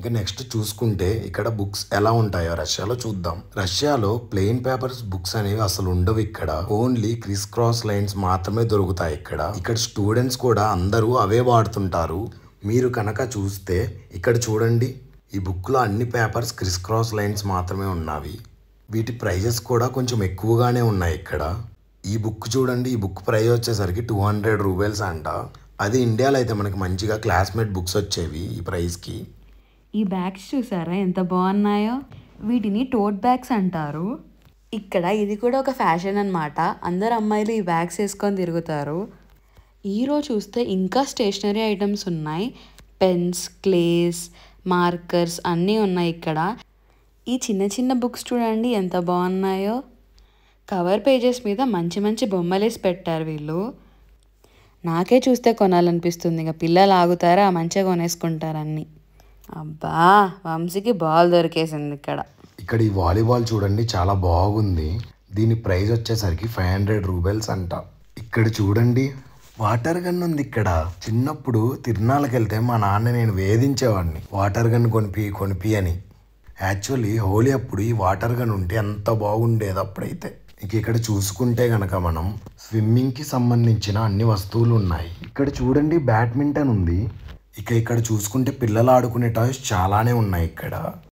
ఇంకా నెక్స్ట్ చూసుకుంటే ఇక్కడ బుక్స్ ఎలా ఉంటాయో రష్యాలో చూద్దాం. రష్యాలో ప్లెయిన్ పేపర్స్ బుక్స్ అనేవి అసలు ఉండవు. ఇక్కడ ఓన్లీ క్రిస్ క్రాస్ లైన్స్ మాత్రమే దొరుకుతాయి. ఇక్కడ స్టూడెంట్స్ కూడా అందరూ అవే వాడుతుంటారు. మీరు కనుక చూస్తే ఇక్కడ చూడండి, ఈ బుక్ లో అన్ని పేపర్స్ క్రిస్ క్రాస్ లైన్స్ మాత్రమే ఉన్నవి. వీటి ప్రైజెస్ కూడా కొంచెం ఎక్కువగానే ఉన్నాయి ఇక్కడ. ఈ బుక్ చూడండి, ఈ బుక్ ప్రైస్ వచ్చేసరికి 200 రూబెల్స్ అంట. అది ఇండియాలో అయితే మనకి మంచిగా క్లాస్మేట్ బుక్స్ వచ్చేవి ఈ ప్రైస్కి. ఈ బ్యాగ్స్ చూసారా ఎంత బాగున్నాయో. వీటిని టోట్ బ్యాగ్స్ అంటారు. ఇక్కడ ఇది కూడా ఒక ఫ్యాషన్ అన్నమాట. అందరు అమ్మాయిలు ఈ బ్యాగ్స్ వేసుకొని తిరుగుతారు. ఈరోజు చూస్తే ఇంకా స్టేషనరీ ఐటమ్స్ ఉన్నాయి. పెన్స్, క్లేస్, మార్కర్స్ అన్నీ ఉన్నాయి ఇక్కడ. ఈ చిన్న చిన్న బుక్స్ చూడండి ఎంత బాగున్నాయో. కవర్ పేజెస్ మీద మంచి మంచి బొమ్మలేసి పెట్టారు వీళ్ళు. నాకే చూస్తే కొనాలనిపిస్తుంది. ఇక పిల్లలు ఆగుతారా, మంచిగా కొనేసుకుంటారన్నీ. అబ్బా, వంశీకి బాల్ దొరికేసింది ఇక్కడ. ఇక్కడ ఈ వాలీబాల్ చూడండి చాలా బాగుంది. దీని ప్రైస్ వచ్చేసరికి 500 రూబెల్స్ అంట. ఇక్కడ చూడండి వాటర్ గన్ ఉంది. ఇక్కడ చిన్నప్పుడు తిరునాళ్ళకి వెళ్తే మా నాన్న నేను వేధించేవాడిని, వాటర్ గన్ కొనిపి అని. యాక్చువల్లీ హోలీ అప్పుడు ఈ వాటర్ గన్ ఉంటే ఎంత బాగుండేది అప్పుడైతే. ఇక ఇక్కడ చూసుకుంటే గనక మనం స్విమ్మింగ్కి సంబంధించిన అన్ని వస్తువులు ఉన్నాయి. ఇక్కడ చూడండి బ్యాడ్మింటన్ ఉంది. ఇక్కడ చూసుకుంటే పిల్లలు ఆడుకునే టాయ్స్ చాలానే ఉన్నాయి ఇక్కడ.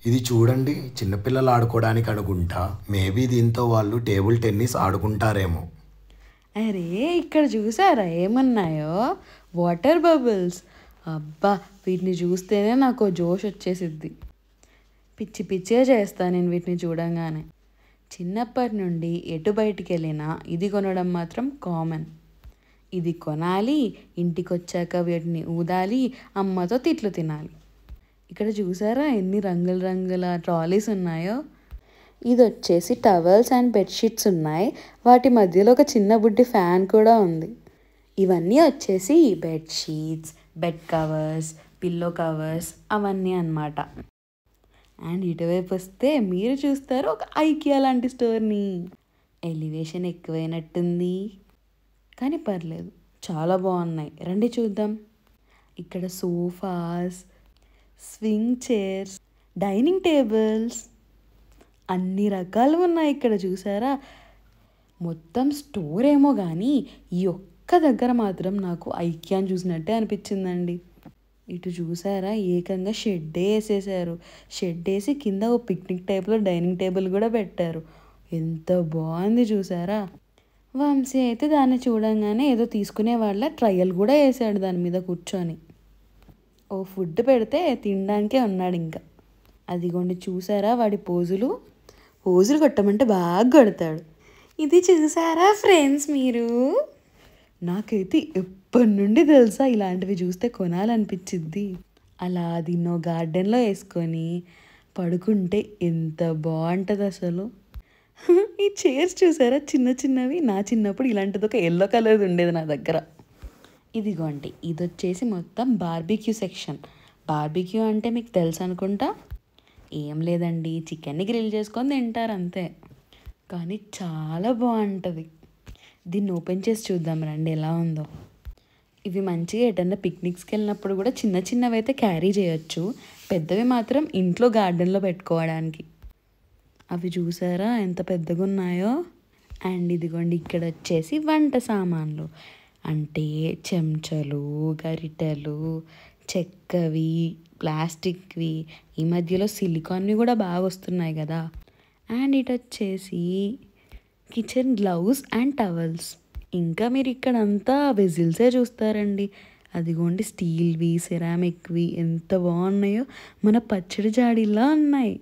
ఇది చూడండి చిన్నపిల్లలు ఆడుకోవడానికి అనుకుంటా. మేబీ దీంతో వాళ్ళు టేబుల్ టెన్నిస్ ఆడుకుంటారేమో. అరే, ఇక్కడ చూసారా ఏమన్నాయో? Water bubbles. అబ్బా, వీటిని చూస్తేనే నాకు జోష్ వచ్చేసిద్ది. పిచ్చి పిచ్చిగా చేస్తాను నేను వీటిని చూడంగానే. చిన్నప్పటి నుండి ఎటు బయటికి వెళ్ళినా ఇది కొనడం మాత్రం కామన్. ఇది కొనాలి, ఇంటికి వచ్చాక వీటిని ఊదాలి, అమ్మతో తిట్లు తినాలి. ఇక్కడ చూసారా ఎన్ని రంగుల రంగుల ట్రాలీస్ ఉన్నాయో? ఇది వచ్చేసి టవల్స్ అండ్ బెడ్షీట్స్ ఉన్నాయి. వాటి మధ్యలో ఒక చిన్న బుడ్డి ఫ్యాన్ కూడా ఉంది. ఇవన్నీ వచ్చేసి bedsheets, bed covers, pillow covers అవన్నీ అన్నమాట. అండ్ ఇటువైపు వస్తే మీరు చూస్తారు ఒక ఐకియా లాంటి స్టోర్ని. ఎలివేషన్ ఎక్కువైనట్టుంది కానీ పర్లేదు, చాలా బాగున్నాయి. రండి చూద్దాం. ఇక్కడ sofas, swing chairs, dining tables అన్ని రకాలు ఉన్నాయి ఇక్కడ చూసారా. మొత్తం స్టోర్ ఏమో కానీ ఈ ఒక్క దగ్గర మాత్రం నాకు ఐకియాని చూసినట్టే అనిపించిందండి. ఇటు చూసారా ఏకంగా షెడ్డే వేసేసారు. షెడ్ వేసి కింద ఓ పిక్నిక్ టైప్లో డైనింగ్ టేబుల్ కూడా పెట్టారు. ఎంత బాగుంది చూసారా. వంశీ అయితే దాన్ని చూడంగానే ఏదో తీసుకునే వాళ్ళ ట్రయల్ కూడా వేసాడు దాని మీద కూర్చొని. ఓ ఫుడ్ పెడితే తినడానికే ఉన్నాడు ఇంకా. అదిగోండి చూసారా వాడి పోజులు కొట్టమంటే బాగా కొడతాడు. ఇది చూసారా ఫ్రెండ్స్ మీరు? నాకైతే ఎప్పటి నుండి తెలుసా ఇలాంటివి చూస్తే కొనాలనిపించిద్ది. అలా దీన్నో గార్డెన్లో వేసుకొని పడుకుంటే ఎంత బాగుంటుంది అసలు. ఈ చైర్స్ చూసారా చిన్న చిన్నవి. నా చిన్నప్పుడు ఇలాంటిది ఒక ఎల్లో కలర్ది ఉండేది నా దగ్గర. ఇదిగోండి ఇది వచ్చేసి మొత్తం బార్బిక్యూ సెక్షన్. బార్బిక్యూ అంటే మీకు తెలుసు అనుకుంటా. ఏం లేదండి, చికెన్ని గ్రిల్ చేసుకొని తింటారు అంతే. కానీ చాలా బాగుంటుంది. దీన్ని ఓపెన్ చేసి చూద్దాం రండి ఎలా ఉందో. ఇవి మంచిగా ఎటన్నా పిక్నిక్స్కి వెళ్ళినప్పుడు కూడా చిన్న చిన్నవి అయితే క్యారీ చేయొచ్చు. పెద్దవి మాత్రం ఇంట్లో గార్డెన్లో పెట్టుకోవడానికి. అవి చూసారా ఎంత పెద్దగా ఉన్నాయో. అండ్ ఇదిగోండి ఇక్కడ వచ్చేసి వంట సామాన్లు అంటే చెంచాలు, గరిటెలు, చెక్కవి, ప్లాస్టిక్వి, ఈ మధ్యలో సిలికాన్వి కూడా బాగా వస్తున్నాయి కదా. అండ్ ఇటు వచ్చేసి కిచెన్ గ్లౌస్ అండ్ టవల్స్. ఇంకా మీరు ఇక్కడ అంతా వెజిల్సే చూస్తారండి. అదిగోండి స్టీల్వి, సెరామిక్వి ఎంత బాగున్నాయో. మన పచ్చడి జాడీలా ఉన్నాయి.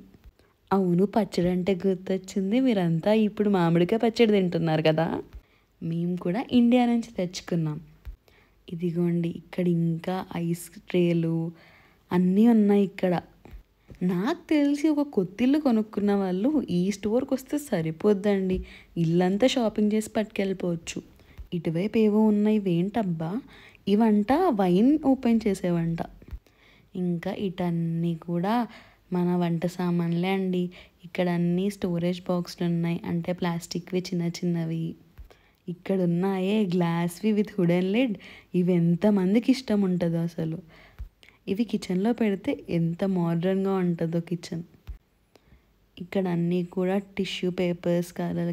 అవును, పచ్చడి అంటే గుర్తొచ్చింది. మీరంతా ఇప్పుడు మామిడికాయ పచ్చడి తింటున్నారు కదా. మేము కూడా ఇండియా నుంచి తెచ్చుకున్నాం. ఇదిగోండి ఇక్కడ ఇంకా ఐస్ ట్రేలు అన్నీ ఉన్నాయి ఇక్కడ. నాకు తెలిసి ఒక కొత్తిల్లు కొనుక్కున్న వాళ్ళు ఈ స్టోర్కి వస్తే సరిపోద్దండి. ఇల్లంతా షాపింగ్ చేసి పట్టుకెళ్ళిపోవచ్చు. ఇటువైపు ఏవో ఉన్నాయి. ఇవేంటబ్బా? ఇవంట వైన్ ఓపెన్ చేసేవంట. ఇంకా ఇటన్నీ కూడా మన వంట సామాన్లే అండి. ఇక్కడ అన్నీ స్టోరేజ్ బాక్స్లు ఉన్నాయి, అంటే ప్లాస్టిక్వి చిన్న చిన్నవి. ఇక్కడ ఉన్నాయే గ్లాస్వి విత్ హుడెన్ లిడ్. ఇవి ఎంతమందికి ఇష్టం ఉంటుందో అసలు. ఇవి కిచెన్లో పెడితే ఎంత మోడ్రన్గా ఉంటుందో కిచెన్. ఇక్కడ అన్నీ కూడా టిష్యూ పేపర్స్, కలర్.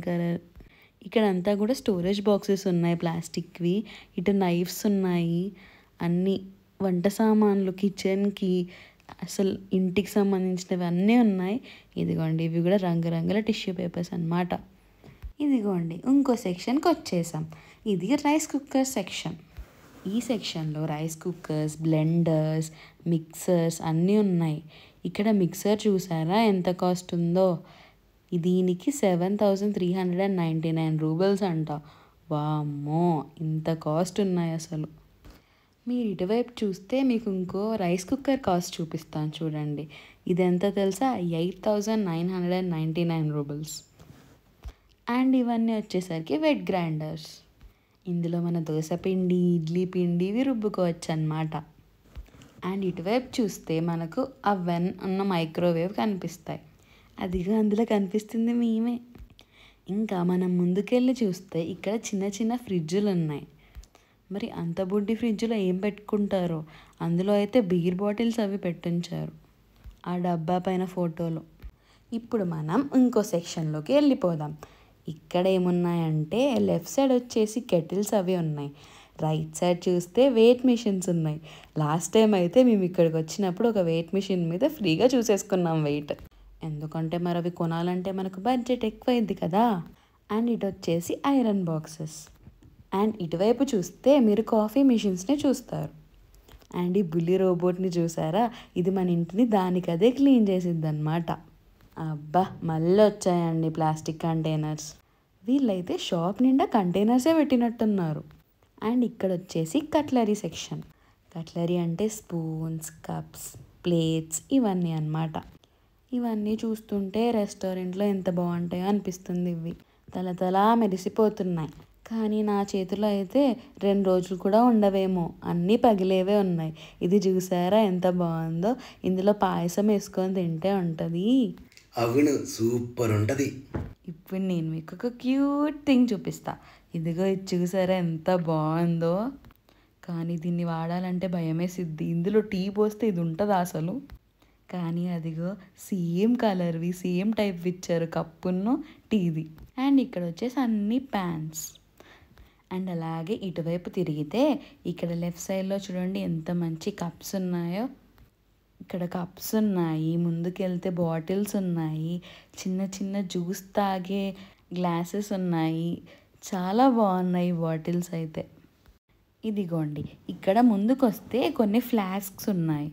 ఇక్కడ అంతా కూడా స్టోరేజ్ బాక్సెస్ ఉన్నాయి ప్లాస్టిక్వి. ఇటు నైఫ్స్ ఉన్నాయి. అన్నీ వంట సామాన్లు కిచెన్కి అసలు ఇంటికి సంబంధించినవి అన్నీ ఉన్నాయి. ఇదిగోండి ఇవి కూడా రంగురంగుల టిష్యూ పేపర్స్ అన్నమాట. ఇదిగోండి ఇంకో సెక్షన్కి వచ్చేసాం. ఇది రైస్ కుక్కర్ సెక్షన్. ఈ సెక్షన్లో రైస్ కుక్కర్స్, బ్లెండర్స్, మిక్సర్స్ అన్నీ ఉన్నాయి. ఇక్కడ మిక్సర్ చూసారా ఎంత కాస్ట్ ఉందో. దీనికి 7,399 రూబల్స్ అంట. వామ్మో, ఇంత కాస్ట్ ఉన్నాయి అసలు. మీరు ఇటువైపు చూస్తే మీకు ఇంకో రైస్ కుక్కర్ కాస్ట్ చూపిస్తాను చూడండి. ఇది ఎంత తెలుసా? 8,999 రూబల్స్. అండ్ ఇవన్నీ వచ్చేసరికి వెట్ గ్రైండర్స్. ఇందులో మన దోశ పిండి, ఇడ్లీ పిండి ఇవి రుబ్బుకోవచ్చు అన్నమాట. అండ్ ఇటువైపు చూస్తే మనకు అవెన్ ఉన్న మైక్రోవేవ్ కనిపిస్తాయి. అదిగా అందులో కనిపిస్తుంది మేమే. ఇంకా మనం ముందుకెళ్ళి చూస్తే ఇక్కడ చిన్న చిన్న ఫ్రిడ్జులు ఉన్నాయి. మరి అంత బుడ్డి ఫ్రిడ్జ్లో ఏం పెట్టుకుంటారో, అందులో అయితే బీర్ బాటిల్స్ అవి పెట్టించారు ఆ డబ్బా పైన ఫోటోలో. ఇప్పుడు మనం ఇంకో సెక్షన్లోకి వెళ్ళిపోదాం. ఇక్కడ ఏమున్నాయంటే లెఫ్ట్ సైడ్ వచ్చేసి కెటిల్స్ అవి ఉన్నాయి. రైట్ సైడ్ చూస్తే వెయిట్ మిషన్స్ ఉన్నాయి. లాస్ట్ టైం అయితే మేము ఇక్కడికి వచ్చినప్పుడు ఒక వెయిట్ మిషన్ మీద ఫ్రీగా చూసేసుకున్నాం వెయిట్. ఎందుకంటే మరి అవి కొనాలంటే మనకు బడ్జెట్ ఎక్కువైంది కదా. అండ్ ఇటు వచ్చేసి ఐరన్ బాక్సెస్. అండ్ ఇటువైపు చూస్తే మీరు కాఫీ మిషన్స్ని చూస్తారు. అండ్ ఈ బుల్లి రోబోట్ని చూసారా? ఇది మన ఇంటిని దానికదే క్లీన్ చేసిద్ది అనమాట. అబ్బా, మళ్ళీ వచ్చాయండి ప్లాస్టిక్ కంటైనర్స్. వీళ్ళైతే షాప్ నిండా కంటైనర్సే పెట్టినట్టున్నారు. అండ్ ఇక్కడ వచ్చేసి కట్లరీ సెక్షన్. కట్లరీ అంటే స్పూన్స్, కప్స్, ప్లేట్స్ ఇవన్నీ అన్నమాట. ఇవన్నీ చూస్తుంటే రెస్టారెంట్లో ఎంత బాగుంటాయో అనిపిస్తుంది. ఇవి తలతలా మెరిసిపోతున్నాయి. కానీ నా చేతిలో అయితే 2 రోజులు కూడా ఉండవేమో, అన్నీ పగిలేవే ఉన్నాయి. ఇది చూసారా ఎంత బాగుందో? ఇందులో పాయసం వేసుకొని తింటే ఉంటుంది. అవును, సూపర్ ఉంటుంది. ఇప్పుడు నేను మీకు ఒక క్యూట్ థింగ్ చూపిస్తా. ఇదిగో ఇది చూసారా ఎంత బాగుందో? కానీ దీన్ని వాడాలంటే భయమేసిద్ది. ఇందులో టీ పోస్తే ఇది ఉంటుందా అసలు? కానీ అదిగో సేమ్ కలర్వి, సేమ్ టైప్ ఇచ్చారు కప్పును టీది. అండ్ ఇక్కడ వచ్చేసి అన్ని ప్యాన్స్. అండ్ అలాగే ఇటువైపు తిరిగితే ఇక్కడ లెఫ్ట్ సైడ్లో చూడండి ఎంత మంచి కప్స్ ఉన్నాయో. ఇక్కడ కప్స్ ఉన్నాయి, ముందుకెళ్తే బాటిల్స్ ఉన్నాయి, చిన్న చిన్న జ్యూస్ తాగే గ్లాసెస్ ఉన్నాయి. చాలా బాగున్నాయి బాటిల్స్ అయితే. ఇదిగోండి ఇక్కడ ముందుకొస్తే కొన్ని ఫ్లాస్క్స్ ఉన్నాయి.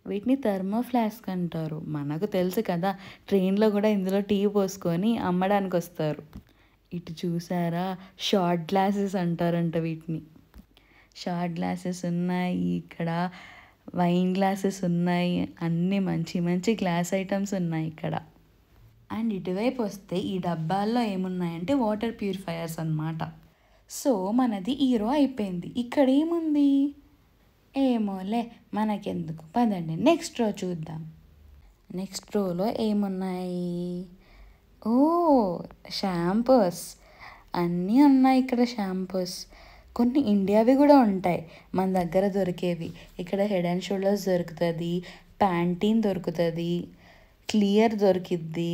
వీటిని థర్మో ఫ్లాస్క్ అంటారు. మనకు తెలుసు కదా, ట్రైన్లో కూడా ఇందులో టీ పోసుకొని అమ్మడానికి వస్తారు. ఇటు చూసారా, షార్ట్ గ్లాసెస్ అంటారంట వీటిని. షార్ట్ గ్లాసెస్ ఉన్నాయి, ఇక్కడ వైన్ గ్లాసెస్ ఉన్నాయి, అన్నీ మంచి మంచి గ్లాస్ ఐటమ్స్ ఉన్నాయి ఇక్కడ. అండ్ ఇటువైపు వస్తే ఈ డబ్బాల్లో ఏమున్నాయంటే వాటర్ ప్యూరిఫైయర్స్ అన్నమాట. సో మనది ఈ రో అయిపోయింది. ఇక్కడ ఏముంది ఏమోలే, మనకెందుకు, పదండి నెక్స్ట్ రో చూద్దాం. నెక్స్ట్ రోలో ఏమున్నాయి? ఓ, షాంపూస్ అన్నీ ఉన్నాయి ఇక్కడ. షాంపూస్ కొన్ని ఇండియావి కూడా ఉంటాయి, మన దగ్గర దొరికేవి. ఇక్కడ హెడ్ అండ్ షోల్డర్స్ దొరుకుతుంది, ప్యాంటీన్ దొరుకుతుంది, క్లియర్ దొరికిద్ది,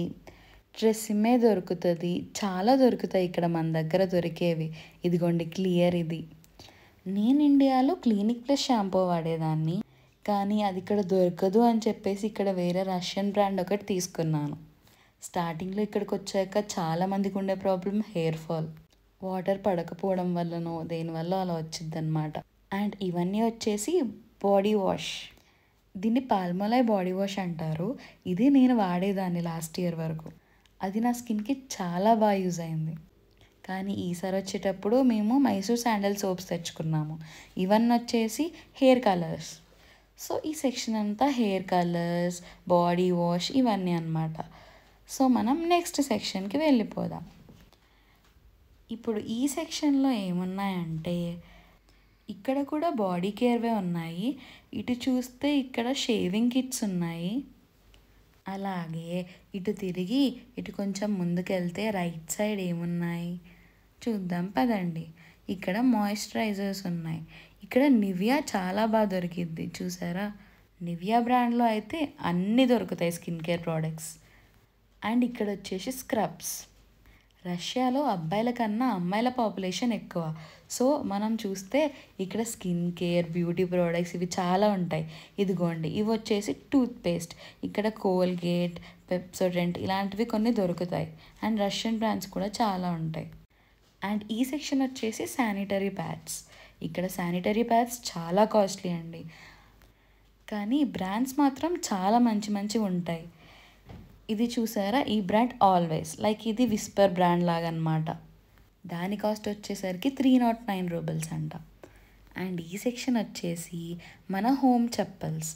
ట్రెస్సిమే దొరుకుతుంది, చాలా దొరుకుతాయి ఇక్కడ మన దగ్గర దొరికేవి. ఇదిగోండి క్లియర్. ఇది నేను ఇండియాలో క్లినిక్ ప్లస్ షాంపూ వాడేదాన్ని, కానీ అది ఇక్కడ దొరకదు అని చెప్పేసి ఇక్కడ వేరే రష్యన్ బ్రాండ్ ఒకటి తీసుకున్నాను. స్టార్టింగ్లో ఇక్కడికి వచ్చాక చాలామందికి ఉండే ప్రాబ్లం హెయిర్ ఫాల్, వాటర్ పడకపోవడం వల్లనో దేనివల్ల అలా వచ్చింది అనమాట. అండ్ ఇవన్నీ వచ్చేసి బాడీ వాష్. దీన్ని పాల్మోలాయ్ బాడీ వాష్ అంటారు. ఇది నేను వాడేదాన్ని లాస్ట్ ఇయర్ వరకు. అది నా స్కిన్కి చాలా బాగా యూజ్ అయింది. కానీ ఈసారి వచ్చేటప్పుడు మేము మైసూర్ శాండల్ సోప్స్ తెచ్చుకున్నాము. ఇవన్నీ వచ్చేసి హెయిర్ కలర్స్. సో ఈ సెక్షన్ అంతా హెయిర్ కలర్స్, బాడీ వాష్ ఇవన్నీ అన్నమాట. సో మనం నెక్స్ట్ సెక్షన్కి వెళ్ళిపోదాం. ఇప్పుడు ఈ సెక్షన్లో ఏమున్నాయంటే ఇక్కడ కూడా బాడీ కేర్వే ఉన్నాయి. ఇటు చూస్తే ఇక్కడ షేవింగ్ కిట్స్ ఉన్నాయి. అలాగే ఇటు తిరిగి ఇటు కొంచెం ముందుకెళ్తే రైట్ సైడ్ ఏమున్నాయి చూద్దాం పదండి. ఇక్కడ మాయిశ్చరైజర్స్ ఉన్నాయి. ఇక్కడ నివియా చాలా బాగా దొరికిద్ది చూసారా. నివియా బ్రాండ్లో అయితే అన్నీ దొరుకుతాయి స్కిన్ కేర్ ప్రోడక్ట్స్. అండ్ ఇక్కడ వచ్చేసి స్క్రబ్స్. రష్యాలో అబ్బాయిల కన్నా అమ్మాయిల పాపులేషన్ ఎక్కువ. సో మనం చూస్తే ఇక్కడ స్కిన్ కేర్, బ్యూటీ ప్రోడక్ట్స్ ఇవి చాలా ఉంటాయి. ఇదిగోండి ఇవి వచ్చేసి టూత్పేస్ట్. ఇక్కడ కోల్గేట్, పెప్సోడెంట్ ఇలాంటివి కొన్ని దొరుకుతాయి. అండ్ రష్యన్ బ్రాండ్స్ కూడా చాలా ఉంటాయి. అండ్ ఈ సెక్షన్ వచ్చేసి శానిటరీ ప్యాడ్స్. ఇక్కడ శానిటరీ ప్యాడ్స్ చాలా కాస్ట్లీ అండి, కానీ బ్రాండ్స్ మాత్రం చాలా మంచి మంచివి ఉంటాయి. ఇది చూసారా, ఈ బ్రాండ్ ఆల్వేస్, లైక్ ఇది విస్పర్ బ్రాండ్ లాగా అనమాట. దాని కాస్ట్ వచ్చేసరికి 309 రూబల్స్ అంట. అండ్ ఈ సెక్షన్ వచ్చేసి మన హోమ్ చెప్పల్స్,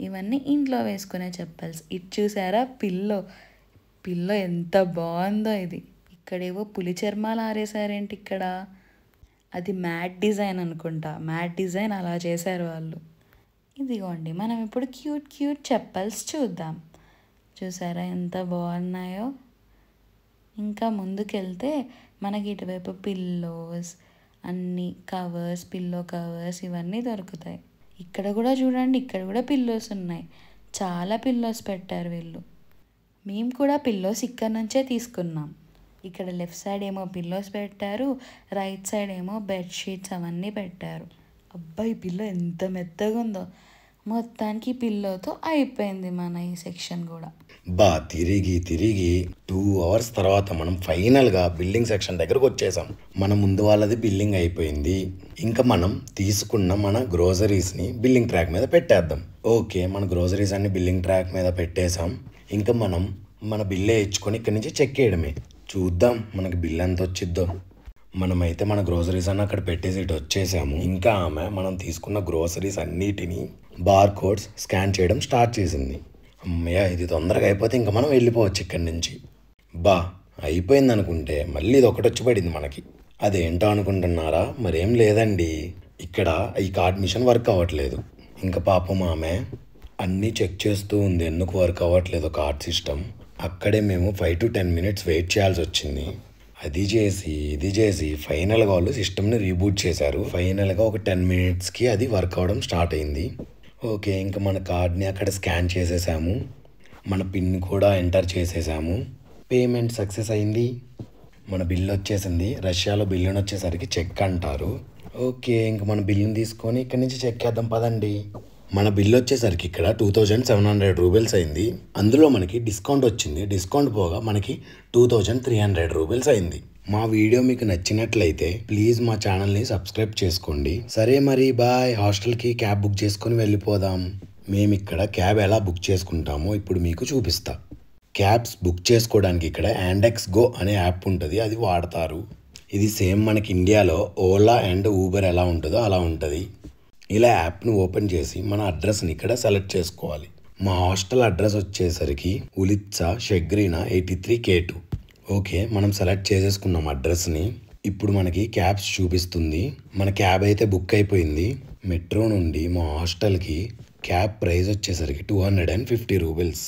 ఇవన్నీ ఇంట్లో వేసుకునే చెప్పల్స్. ఇది చూసారా పిల్లో ఎంత బాగుందో ఇది. ఇక్కడేవో పులి చర్మాలు ఆరేసారేంటి ఇక్కడ, అది మ్యాట్ డిజైన్ అనుకుంటా, మ్యాట్ డిజైన్ అలా చేశారు వాళ్ళు. ఇదిగోండి మనం ఇప్పుడు క్యూట్ చెప్పల్స్ చూద్దాం. చూసారా ఎంత బాగున్నాయో. ఇంకా ముందుకెళ్తే మనకి ఇటువైపు పిల్లోస్, అన్ని కవర్స్, పిల్లో కవర్స్ ఇవన్నీ దొరుకుతాయి. ఇక్కడ కూడా చూడండి, ఇక్కడ కూడా పిల్లోస్ ఉన్నాయి. చాలా పిల్లోస్ పెట్టారు వీళ్ళు. మేము కూడా పిల్లోస్ ఇక్కడ నుంచే తీసుకున్నాం. ఇక్కడ లెఫ్ట్ సైడ్ ఏమో పిల్లోస్ పెట్టారు, రైట్ సైడ్ ఏమో బెడ్షీట్స్ అవన్నీ పెట్టారు. అబ్బాయి పిల్లో ఎంత మెత్తగా ఉందో. మొత్తానికి పిల్లోతో అయిపోయింది మన ఈ సెక్షన్ కూడా. తిరిగి 2 hours తర్వాత మనం ఫైనల్గా బిల్డింగ్ సెక్షన్ దగ్గరకు వచ్చేసాం. మన ముందు వాళ్ళది బిల్లింగ్ అయిపోయింది. ఇంకా మనం తీసుకున్న మన గ్రోసరీస్ని బిల్లింగ్ ట్రాక్ మీద పెట్టేద్దాం. ఓకే, మన గ్రోసరీస్ అన్ని బిల్లింగ్ ట్రాక్ మీద పెట్టేసాం. ఇంకా మనం మన బిల్లు ఇచ్చుకొని ఇక్కడి నుంచి చెక్ చేయడమే. చూద్దాం మనకి బిల్ ఎంత వచ్చిద్దో. మనమైతే మన గ్రోసరీస్ అన్న అక్కడ పెట్టేసి ఇటు వచ్చేసాము. ఇంకా ఆమె మనం తీసుకున్న గ్రోసరీస్ అన్నిటినీ బార్ కోడ్స్ స్కాన్ చేయడం స్టార్ట్ చేసింది. అమ్మయ్య, ఇది తొందరగా అయిపోతే ఇంకా మనం వెళ్ళిపోవచ్చు ఇక్కడి నుంచి. అయిపోయింది అనుకుంటే మళ్ళీ ఇది ఒకటి వచ్చి పడింది మనకి. అదేంటో అనుకుంటున్నారా? మరేం లేదండి, ఇక్కడ ఈ కార్డ్ మిషన్ వర్క్ అవ్వట్లేదు. ఇంకా పాపం ఆమె అన్నీ చెక్ చేస్తూ ఉంది ఎందుకు వర్క్ అవ్వట్లేదు కార్డ్ సిస్టమ్. అక్కడే మేము 5 to 10 minutes వెయిట్ చేయాల్సి వచ్చింది. అది చేసి ఇది చేసి ఫైనల్గా వాళ్ళు సిస్టమ్ని రీబూట్ చేశారు. ఫైనల్గా ఒక 10 minutesకి అది వర్క్ అవ్వడం స్టార్ట్ అయింది. ఓకే, ఇంకా మన కార్డ్ని అక్కడ స్కాన్ చేసేసాము, మన పిన్ కూడా ఎంటర్ చేసేసాము. పేమెంట్ సక్సెస్ అయింది. మన బిల్లు వచ్చేసింది. రష్యాలో బిల్లుని వచ్చేసరికి చెక్ అంటారు. ఓకే, ఇంకా మన బిల్లుని తీసుకొని ఇక్కడి నుంచి చెక్ చేద్దాం పదండి. మన బిల్లు వచ్చేసరికి ఇక్కడ 2700 రూబీల్స్ అయింది. అందులో మనకి డిస్కౌంట్ వచ్చింది. డిస్కౌంట్ పోగా మనకి 2300 రూబీల్స్ అయింది. మా వీడియో మీకు నచ్చినట్లయితే ప్లీజ్ మా ఛానల్ని సబ్స్క్రైబ్ చేసుకోండి. సరే మరి బాయ్. హాస్టల్కి క్యాబ్ బుక్ చేసుకొని వెళ్ళిపోదాం. మేము ఇక్కడ క్యాబ్ ఎలా బుక్ చేసుకుంటామో ఇప్పుడు మీకు చూపిస్తా. క్యాబ్స్ బుక్ చేసుకోవడానికి ఇక్కడ యాండెక్స్ గో అనే యాప్ ఉంటుంది, అది వాడతారు. ఇది సేమ్ మనకి ఇండియాలో ఓలా అండ్ ఊబర్ ఎలా ఉంటుందో అలా ఉంటుంది. ఇలా యాప్ను ఓపెన్ చేసి మన అడ్రస్ని ఇక్కడ సెలెక్ట్ చేసుకోవాలి. మా హాస్టల్ అడ్రస్ వచ్చేసరికి ఉలిత్సా షెగ్రీనా 83K2. ఓకే, మనం సెలెక్ట్ చేసేసుకున్నాం అడ్రస్ని. ఇప్పుడు మనకి క్యాబ్స్ చూపిస్తుంది. మన క్యాబ్ అయితే బుక్ అయిపోయింది. మెట్రో నుండి మా హాస్టల్కి క్యాబ్ ప్రైస్ వచ్చేసరికి 250 రూబీల్స్.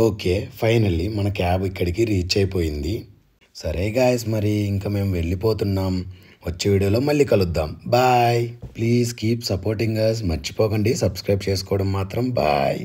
ఓకే, ఫైనల్లీ మన క్యాబ్ ఇక్కడికి రీచ్ అయిపోయింది. సరే గాయస్, మరి ఇంకా మేము వెళ్ళిపోతున్నాం. వచ్చే వీడియోలో మళ్ళీ కలుద్దాం. Bye. Please keep supporting us. మర్చిపోకండి సబ్స్క్రైబ్ చేసుకోవడం మాత్రం. బాయ్.